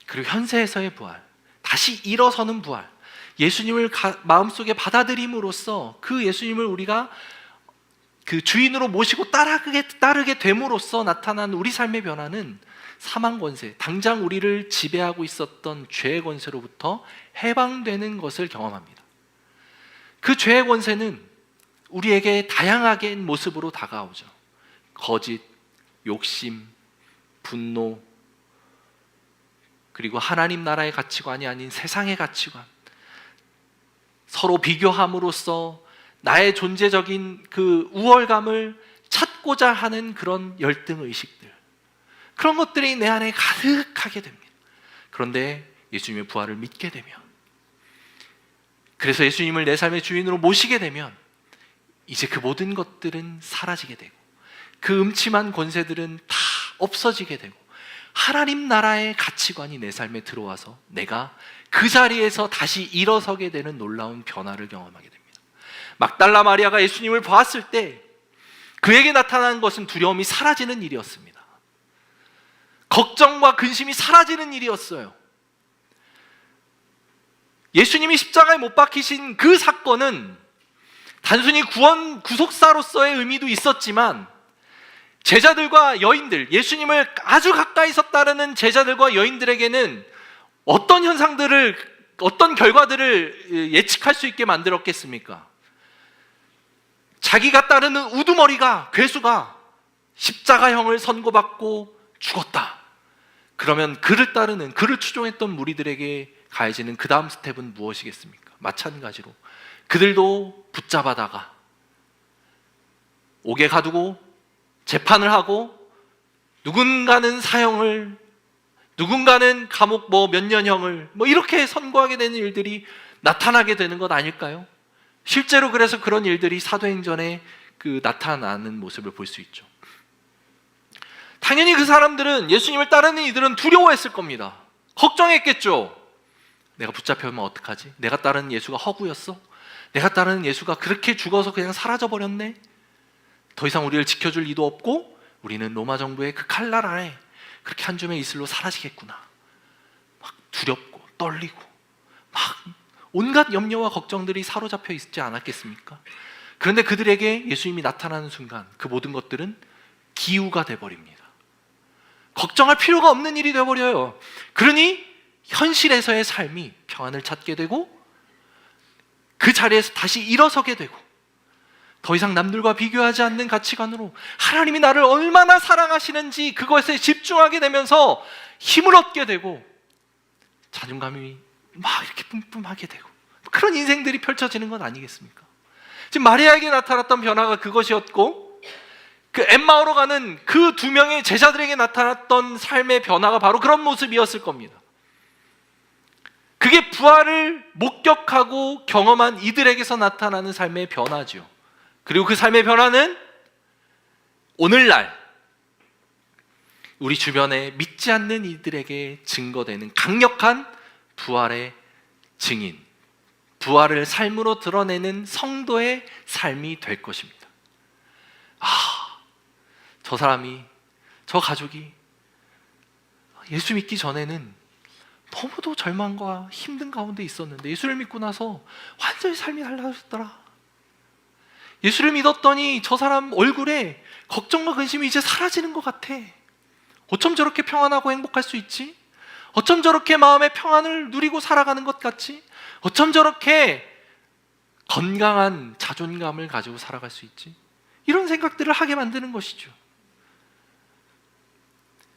그리고 현세에서의 부활, 다시 일어서는 부활, 예수님을 마음속에 받아들임으로써 그 예수님을 우리가 그 주인으로 모시고 따르게 됨으로써 나타난 우리 삶의 변화는 사망 권세, 당장 우리를 지배하고 있었던 죄의 권세로부터 해방되는 것을 경험합니다. 그 죄의 권세는 우리에게 다양하게 모습으로 다가오죠. 거짓, 욕심, 분노, 그리고 하나님 나라의 가치관이 아닌 세상의 가치관, 서로 비교함으로써 나의 존재적인 그 우월감을 찾고자 하는 그런 열등의식들, 그런 것들이 내 안에 가득하게 됩니다. 그런데 예수님의 부활을 믿게 되면, 그래서 예수님을 내 삶의 주인으로 모시게 되면 이제 그 모든 것들은 사라지게 되고, 그 음침한 권세들은 다 없어지게 되고, 하나님 나라의 가치관이 내 삶에 들어와서 내가 그 자리에서 다시 일어서게 되는 놀라운 변화를 경험하게 됩니다. 막달라 마리아가 예수님을 보았을 때 그에게 나타난 것은 두려움이 사라지는 일이었습니다. 걱정과 근심이 사라지는 일이었어요. 예수님이 십자가에 못 박히신 그 사건은 단순히 구속사로서의 의미도 있었지만, 제자들과 여인들, 예수님을 아주 가까이서 따르는 제자들과 여인들에게는 어떤 현상들을, 어떤 결과들을 예측할 수 있게 만들었겠습니까? 자기가 따르는 우두머리가, 괴수가 십자가형을 선고받고 죽었다. 그러면 그를 따르는, 그를 추종했던 무리들에게 가해지는 그 다음 스텝은 무엇이겠습니까? 마찬가지로 그들도 붙잡아다가 옥에 가두고 재판을 하고, 누군가는 사형을, 누군가는 감옥 몇 년형을 이렇게 선고하게 되는 일들이 나타나게 되는 것 아닐까요? 실제로 그래서 그런 일들이 사도행전에 나타나는 모습을 볼 수 있죠. 당연히 그 사람들은, 예수님을 따르는 이들은 두려워했을 겁니다. 걱정했겠죠. 내가 붙잡혀오면 어떡하지? 내가 따르는 예수가 허구였어? 내가 따르는 예수가 그렇게 죽어서 그냥 사라져버렸네? 더 이상 우리를 지켜줄 이도 없고 우리는 로마 정부의 그 칼날 아래 그렇게 한 줌의 이슬로 사라지겠구나. 막 두렵고 떨리고 막 온갖 염려와 걱정들이 사로잡혀 있지 않았겠습니까? 그런데 그들에게 예수님이 나타나는 순간 그 모든 것들은 기우가 돼버립니다. 걱정할 필요가 없는 일이 돼버려요. 그러니 현실에서의 삶이 평안을 찾게 되고, 그 자리에서 다시 일어서게 되고, 더 이상 남들과 비교하지 않는 가치관으로 하나님이 나를 얼마나 사랑하시는지 그것에 집중하게 되면서 힘을 얻게 되고, 자존감이 막 이렇게 뿜뿜하게 되고, 그런 인생들이 펼쳐지는 건 아니겠습니까? 지금 마리아에게 나타났던 변화가 그것이었고, 그 엠마오로 가는 그 두 명의 제자들에게 나타났던 삶의 변화가 바로 그런 모습이었을 겁니다. 그게 부활을 목격하고 경험한 이들에게서 나타나는 삶의 변화죠. 그리고 그 삶의 변화는 오늘날 우리 주변에 믿지 않는 이들에게 증거되는 강력한 부활의 증인, 부활을 삶으로 드러내는 성도의 삶이 될 것입니다. 저 사람이, 저 가족이 예수 믿기 전에는 너무도 절망과 힘든 가운데 있었는데 예수를 믿고 나서 완전히 삶이 달라졌더라. 예수를 믿었더니 저 사람 얼굴에 걱정과 근심이 이제 사라지는 것 같아. 어쩜 저렇게 평안하고 행복할 수 있지? 어쩜 저렇게 마음의 평안을 누리고 살아가는 것 같지? 어쩜 저렇게 건강한 자존감을 가지고 살아갈 수 있지? 이런 생각들을 하게 만드는 것이죠.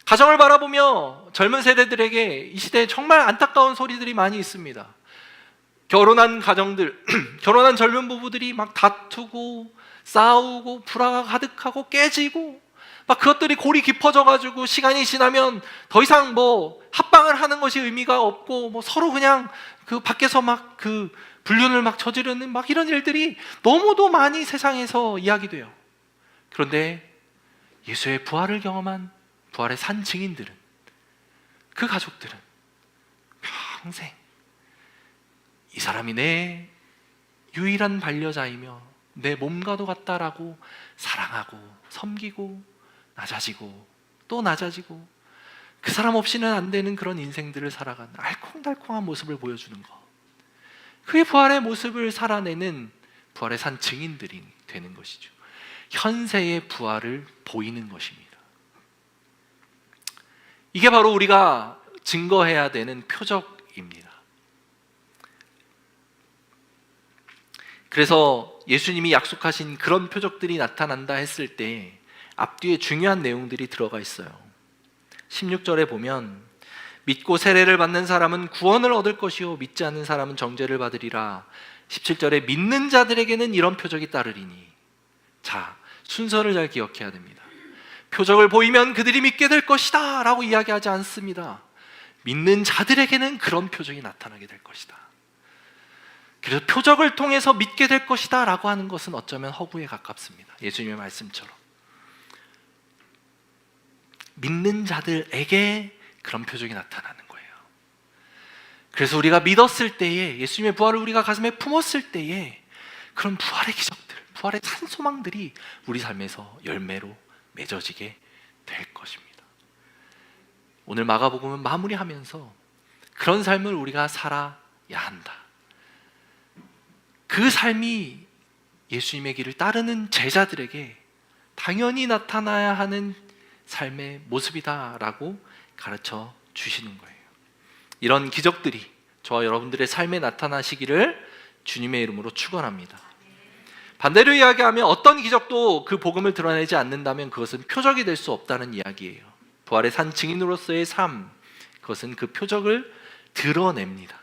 가정을 바라보며 젊은 세대들에게 이 시대에 정말 안타까운 소리들이 많이 있습니다. 결혼한 가정들, 결혼한 젊은 부부들이 막 다투고 싸우고 불화가 가득하고 깨지고 막 그것들이 골이 깊어져가지고 시간이 지나면 더 이상 뭐 합방을 하는 것이 의미가 없고 뭐 서로 그냥 그 밖에서 막 그 불륜을 막 저지르는 막 이런 일들이 너무도 많이 세상에서 이야기돼요. 그런데 예수의 부활을 경험한 부활의 산 증인들은, 그 가족들은 평생 이 사람이 내 유일한 반려자이며 내 몸과도 같다라고 사랑하고 섬기고 낮아지고 또 낮아지고 그 사람 없이는 안 되는 그런 인생들을 살아가는 알콩달콩한 모습을 보여주는 것, 그의 부활의 모습을 살아내는 부활의 산 증인들이 되는 것이죠. 현세의 부활을 보이는 것입니다. 이게 바로 우리가 증거해야 되는 표적입니다. 그래서 예수님이 약속하신 그런 표적들이 나타난다 했을 때 앞뒤에 중요한 내용들이 들어가 있어요. 16절에 보면 믿고 세례를 받는 사람은 구원을 얻을 것이요 믿지 않는 사람은 정죄를 받으리라. 17절에 믿는 자들에게는 이런 표적이 따르리니. 자, 순서를 잘 기억해야 됩니다. 표적을 보이면 그들이 믿게 될 것이다 라고 이야기하지 않습니다. 믿는 자들에게는 그런 표적이 나타나게 될 것이다. 그래서 표적을 통해서 믿게 될 것이다 라고 하는 것은 어쩌면 허구에 가깝습니다. 예수님의 말씀처럼 믿는 자들에게 그런 표적이 나타나는 거예요. 그래서 우리가 믿었을 때에, 예수님의 부활을 우리가 가슴에 품었을 때에 그런 부활의 기적들, 부활의 산소망들이 우리 삶에서 열매로 맺어지게 될 것입니다. 오늘 마가복음은 마무리하면서 그런 삶을 우리가 살아야 한다. 그 삶이 예수님의 길을 따르는 제자들에게 당연히 나타나야 하는 삶의 모습이다라고 가르쳐 주시는 거예요. 이런 기적들이 저와 여러분들의 삶에 나타나시기를 주님의 이름으로 축원합니다. 반대로 이야기하면 어떤 기적도 그 복음을 드러내지 않는다면 그것은 표적이 될 수 없다는 이야기예요. 부활의 산 증인으로서의 삶, 그것은 그 표적을 드러냅니다.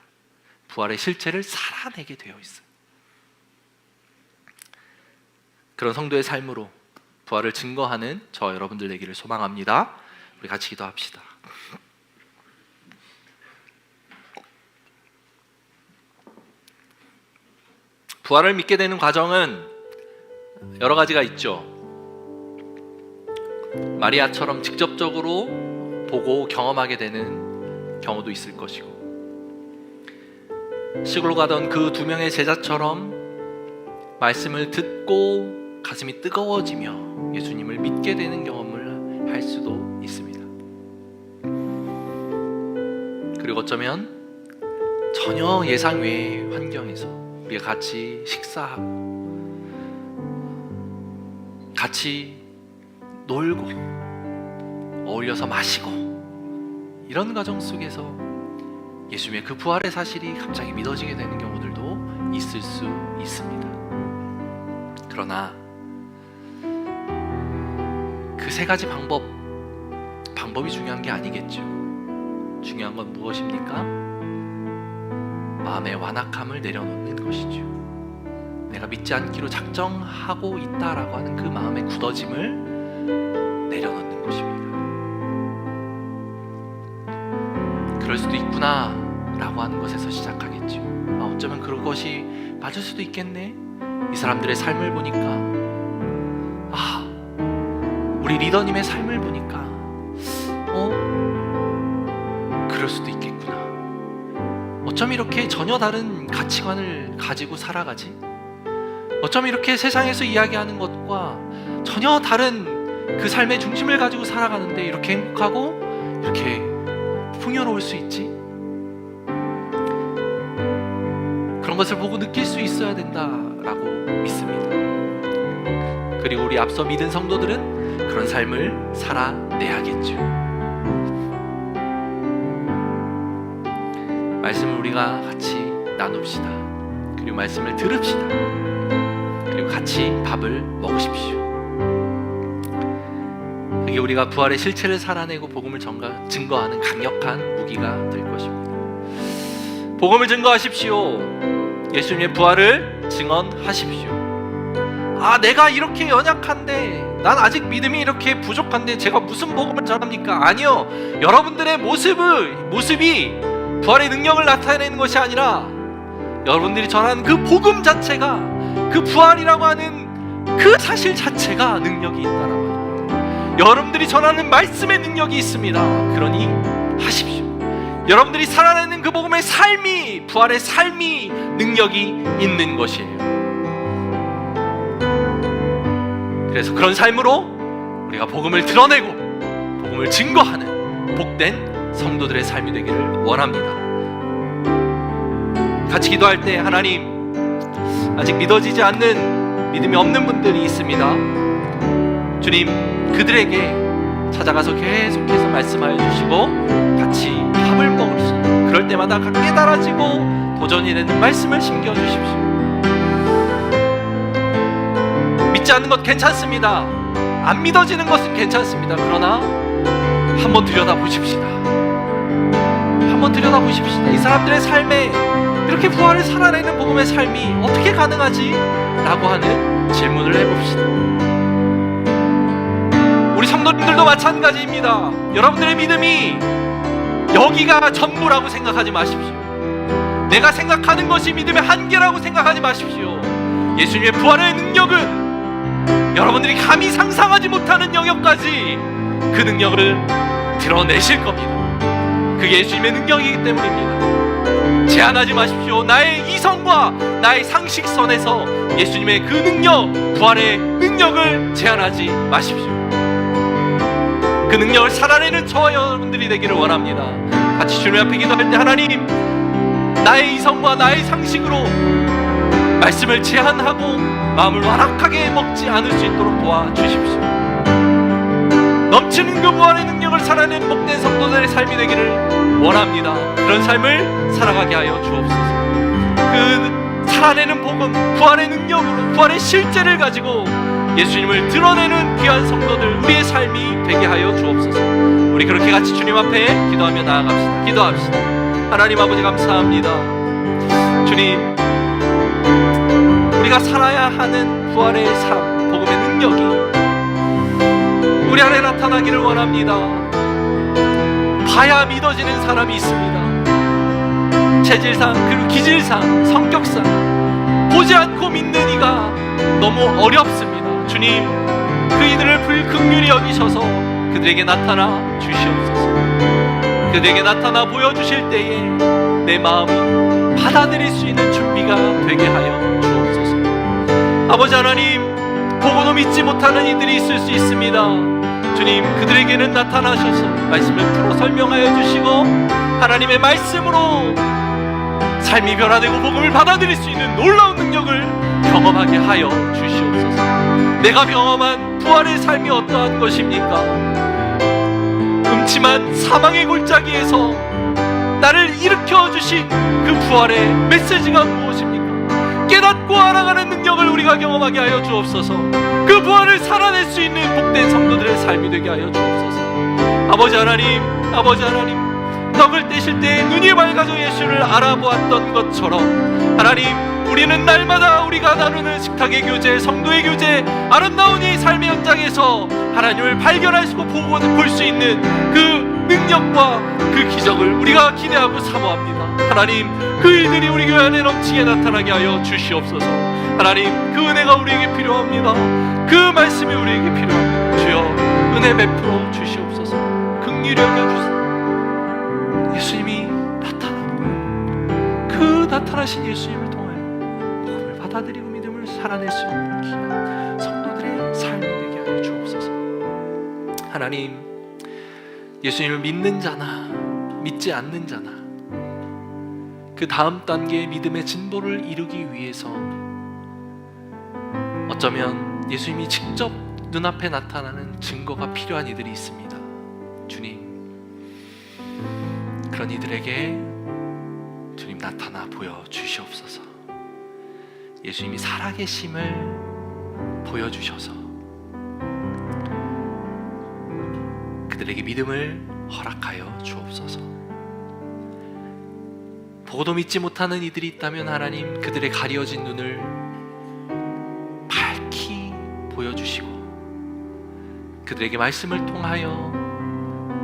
부활의 실체를 살아내게 되어 있어요. 그런 성도의 삶으로 부활을 증거하는 저와 여러분들 되기를 소망합니다. 우리 같이 기도합시다. 부활을 믿게 되는 과정은 여러 가지가 있죠. 마리아처럼 직접적으로 보고 경험하게 되는 경우도 있을 것이고, 시골로 가던 그 두 명의 제자처럼 말씀을 듣고 가슴이 뜨거워지며 예수님을 믿게 되는 경험을 할 수도 있습니다. 그리고 어쩌면 전혀 예상 외의 환경에서 우리가 같이 식사하고 같이 놀고 어울려서 마시고 이런 과정 속에서 예수님의 그 부활의 사실이 갑자기 믿어지게 되는 경우들도 있을 수 있습니다. 그러나 그 세 가지 방법이 중요한 게 아니겠죠. 중요한 건 무엇입니까? 마음의 완악함을 내려놓는 것이죠. 내가 믿지 않기로 작정하고 있다라고 하는 그 마음의 굳어짐을 내려놓는 것입니다. 그럴 수도 있구나 라고 하는 것에서 시작하겠죠. 어쩌면 그것이 맞을 수도 있겠네. 이 사람들의 삶을 보니까, 우리 리더님의 삶을 보니까 그럴 수도 있겠구나. 어쩜 이렇게 전혀 다른 가치관을 가지고 살아가지? 어쩜 이렇게 세상에서 이야기하는 것과 전혀 다른 그 삶의 중심을 가지고 살아가는데 이렇게 행복하고 이렇게 풍요로울 수 있지? 것을 보고 느낄 수 있어야 된다라고 믿습니다. 그리고 우리 앞서 믿은 성도들은 그런 삶을 살아내야겠죠. 말씀을 우리가 같이 나눕시다. 그리고 말씀을 들읍시다. 그리고 같이 밥을 먹으십시오. 그게 우리가 부활의 실체를 살아내고 복음을 증거하는 강력한 무기가 될 것입니다. 복음을 증거하십시오. 예수님의 부활을 증언하십시오. 내가 이렇게 연약한데, 난 아직 믿음이 이렇게 부족한데 제가 무슨 복음을 전합니까? 아니요. 여러분들의 모습이 부활의 능력을 나타내는 것이 아니라 여러분들이 전하는 그 복음 자체가, 그 부활이라고 하는 그 사실 자체가 능력이 있다라고 합니다. 여러분들이 전하는 말씀의 능력이 있습니다. 그러니 하십시오. 여러분들이 살아내는 그 복음의 삶이, 부활의 삶이 능력이 있는 것이에요. 그래서 그런 삶으로 우리가 복음을 드러내고 복음을 증거하는 복된 성도들의 삶이 되기를 원합니다. 같이 기도할 때, 하나님, 아직 믿어지지 않는 믿음이 없는 분들이 있습니다. 주님, 그들에게 찾아가서 계속해서 말씀하여 주시고 같이 밥을 먹을 수 있는, 그럴 때마다 깨달아지고 도전이 되는 말씀을 심겨주십시오. 믿지 않는 것 괜찮습니다. 안 믿어지는 것은 괜찮습니다. 그러나 한번 들여다보십시다. 한번 들여다보십시다. 이 사람들의 삶에 이렇게 부활을 살아내는 복음의 삶이 어떻게 가능하지? 라고 하는 질문을 해봅시다. 우리 성도님들도 마찬가지입니다. 여러분들의 믿음이 여기가 전부라고 생각하지 마십시오. 내가 생각하는 것이 믿음의 한계라고 생각하지 마십시오. 예수님의 부활의 능력은 여러분들이 감히 상상하지 못하는 영역까지 그 능력을 드러내실 겁니다. 그게 예수님의 능력이기 때문입니다. 제한하지 마십시오. 나의 이성과 나의 상식선에서 예수님의 그 능력, 부활의 능력을 제한하지 마십시오. 그 능력을 살아내는 저와 여러분들이 되기를 원합니다. 같이 주님 앞에 기도할 때, 하나님, 나의 이성과 나의 상식으로 말씀을 제한하고 마음을 완악하게 먹지 않을 수 있도록 도와주십시오. 넘치는 그 부활의 능력을 살아내는 복된 성도들의 삶이 되기를 원합니다. 그런 삶을 살아가게 하여 주옵소서. 그 살아내는 복음, 부활의 능력으로, 부활의 실제를 가지고 예수님을 드러내는 귀한 성도들, 우리의 삶이 되게 하여 주옵소서. 우리 그렇게 같이 주님 앞에 기도하며 나아갑시다. 기도합시다. 하나님 아버지, 감사합니다. 주님, 우리가 살아야 하는 부활의 삶, 복음의 능력이 우리 안에 나타나기를 원합니다. 봐야 믿어지는 사람이 있습니다. 체질상, 그리고 기질상, 성격상 보지 않고 믿는 이가 너무 어렵습니다. 주님, 그 이들을 긍휼히 여기셔서 그들에게 나타나 주시옵소서. 그들에게 나타나 보여주실 때에 내 마음이 받아들일 수 있는 준비가 되게 하여 주옵소서. 아버지 하나님, 보고도 믿지 못하는 이들이 있을 수 있습니다. 주님, 그들에게는 나타나셔서 말씀을 풀어 설명하여 주시고 하나님의 말씀으로 삶이 변화되고 복음을 받아들일 수 있는 놀라운 능력을 경험하게 하여 주시옵소서. 내가 경험한 부활의 삶이 어떠한 것입니까? 음침한 사망의 골짜기에서 나를 일으켜 주신 그 부활의 메시지가 무엇입니까? 깨닫고 알아가는 능력을 우리가 경험하게 하여 주옵소서. 그 부활을 살아낼 수 있는 복된 성도들의 삶이 되게 하여 주옵소서. 아버지 하나님, 아버지 하나님, 떡을 떼실 때 눈이 밝아져 예수를 알아보았던 것처럼 하나님, 우리는 날마다 우리가 나누는 식탁의 교제, 성도의 교제, 아름다운 이 삶의 현장에서 하나님을 발견할 수 있고 볼 수 있는 그 능력과 그 기적을 우리가 기대하고 사모합니다. 하나님, 그 일들이 우리 교회 안에 넘치게 나타나게 하여 주시옵소서. 하나님, 그 은혜가 우리에게 필요합니다. 그 말씀이 우리에게 필요합니다. 주여, 은혜 베풀어 주시옵소서. 긍휼히 여겨주세요. 예수님이 나타나는 그 나타나신 예수님을 통하여 복음을 받아들이고 믿음을 살아낼 수 있는 귀한 성도들의 삶이 되게 하여 주옵소서. 하나님, 예수님을 믿는 자나 믿지 않는 자나 그 다음 단계의 믿음의 진보를 이루기 위해서 어쩌면 예수님이 직접 눈앞에 나타나는 증거가 필요한 이들이 있습니다. 주님, 그런 이들에게 주님 나타나 보여주시옵소서. 예수님이 살아계심을 보여주셔서 그들에게 믿음을 허락하여 주옵소서. 보고도 믿지 못하는 이들이 있다면 하나님, 그들의 가려진 눈을 밝히 보여주시고 그들에게 말씀을 통하여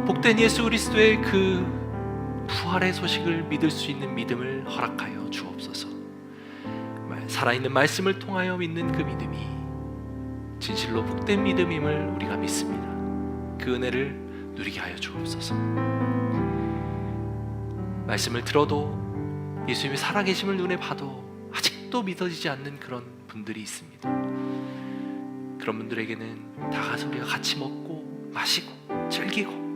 복된 예수 그리스도의 그 부활의 소식을 믿을 수 있는 믿음을 허락하여 주옵소서. 살아있는 말씀을 통하여 믿는 그 믿음이 진실로 복된 믿음임을 우리가 믿습니다. 그 은혜를 누리게 하여 주옵소서. 말씀을 들어도 예수님이 살아계심을 눈에 봐도 아직도 믿어지지 않는 그런 분들이 있습니다. 그런 분들에게는 다 가서 우리가 같이 먹고 마시고 즐기고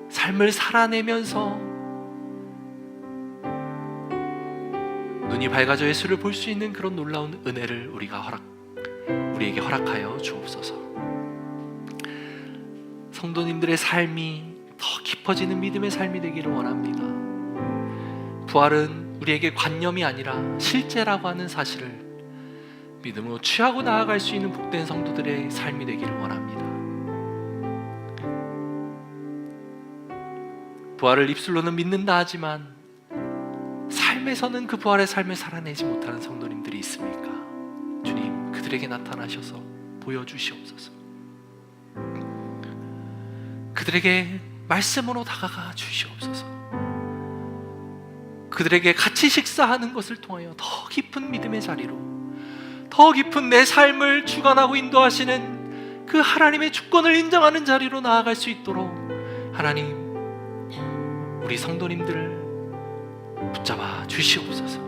삶을 살아내면서 눈이 밝아져 예수를 볼 수 있는 그런 놀라운 은혜를 우리에게 허락하여 주옵소서. 성도님들의 삶이 더 깊어지는 믿음의 삶이 되기를 원합니다. 부활은 우리에게 관념이 아니라 실제라고 하는 사실을 믿음으로 취하고 나아갈 수 있는 복된 성도들의 삶이 되기를 원합니다. 부활을 입술로는 믿는다 하지만 삶에서는 그 부활의 삶을 살아내지 못하는 성도님들이 있습니까? 주님, 그들에게 나타나셔서 보여주시옵소서. 그들에게 말씀으로 다가가 주시옵소서. 그들에게 같이 식사하는 것을 통하여 더 깊은 믿음의 자리로, 더 깊은 내 삶을 주관하고 인도하시는 그 하나님의 주권을 인정하는 자리로 나아갈 수 있도록 하나님, 우리 성도님들을 붙잡아 주시옵소서.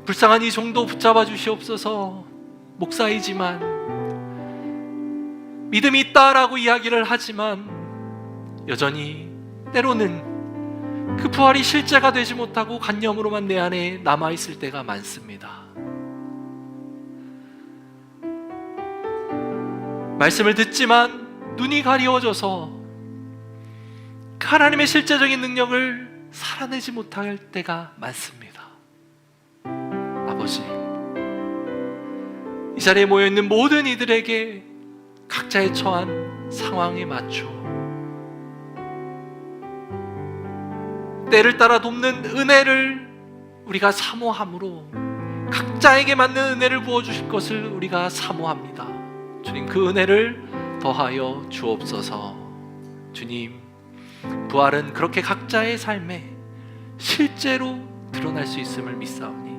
불쌍한 이 종도 붙잡아 주시옵소서. 목사이지만 믿음이 있다라고 이야기를 하지만 여전히 때로는 그 부활이 실제가 되지 못하고 관념으로만 내 안에 남아있을 때가 많습니다. 말씀을 듣지만 눈이 가리워져서 그 하나님의 실제적인 능력을 살아내지 못할 때가 많습니다. 아버지, 이 자리에 모여있는 모든 이들에게 각자의 처한 상황에 맞춰 때를 따라 돕는 은혜를 우리가 사모함으로 각자에게 맞는 은혜를 부어주실 것을 우리가 사모합니다. 주님, 그 은혜를 더하여 주옵소서. 주님, 부활은 그렇게 각자의 삶에 실제로 드러날 수 있음을 믿사오니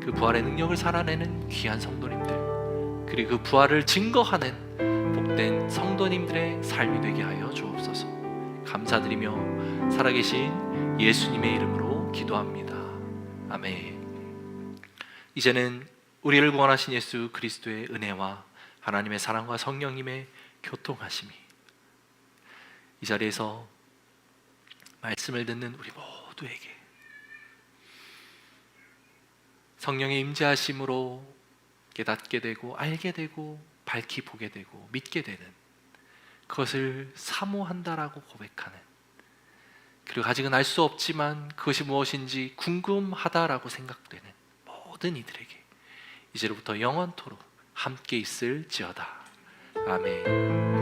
그 부활의 능력을 살아내는 귀한 성도님들, 그리고 그 부활을 증거하는 복된 성도님들의 삶이 되게 하여 주옵소서. 감사드리며 살아계신 예수님의 이름으로 기도합니다. 아멘. 이제는 우리를 구원하신 예수 그리스도의 은혜와 하나님의 사랑과 성령님의 교통하심이 이 자리에서 말씀을 듣는 우리 모두에게 성령의 임재하심으로 깨닫게 되고 알게 되고 밝히 보게 되고 믿게 되는, 그것을 사모한다라고 고백하는, 그리고 아직은 알 수 없지만 그것이 무엇인지 궁금하다라고 생각되는 모든 이들에게 이제로부터 영원토록 함께 있을지어다. 아멘.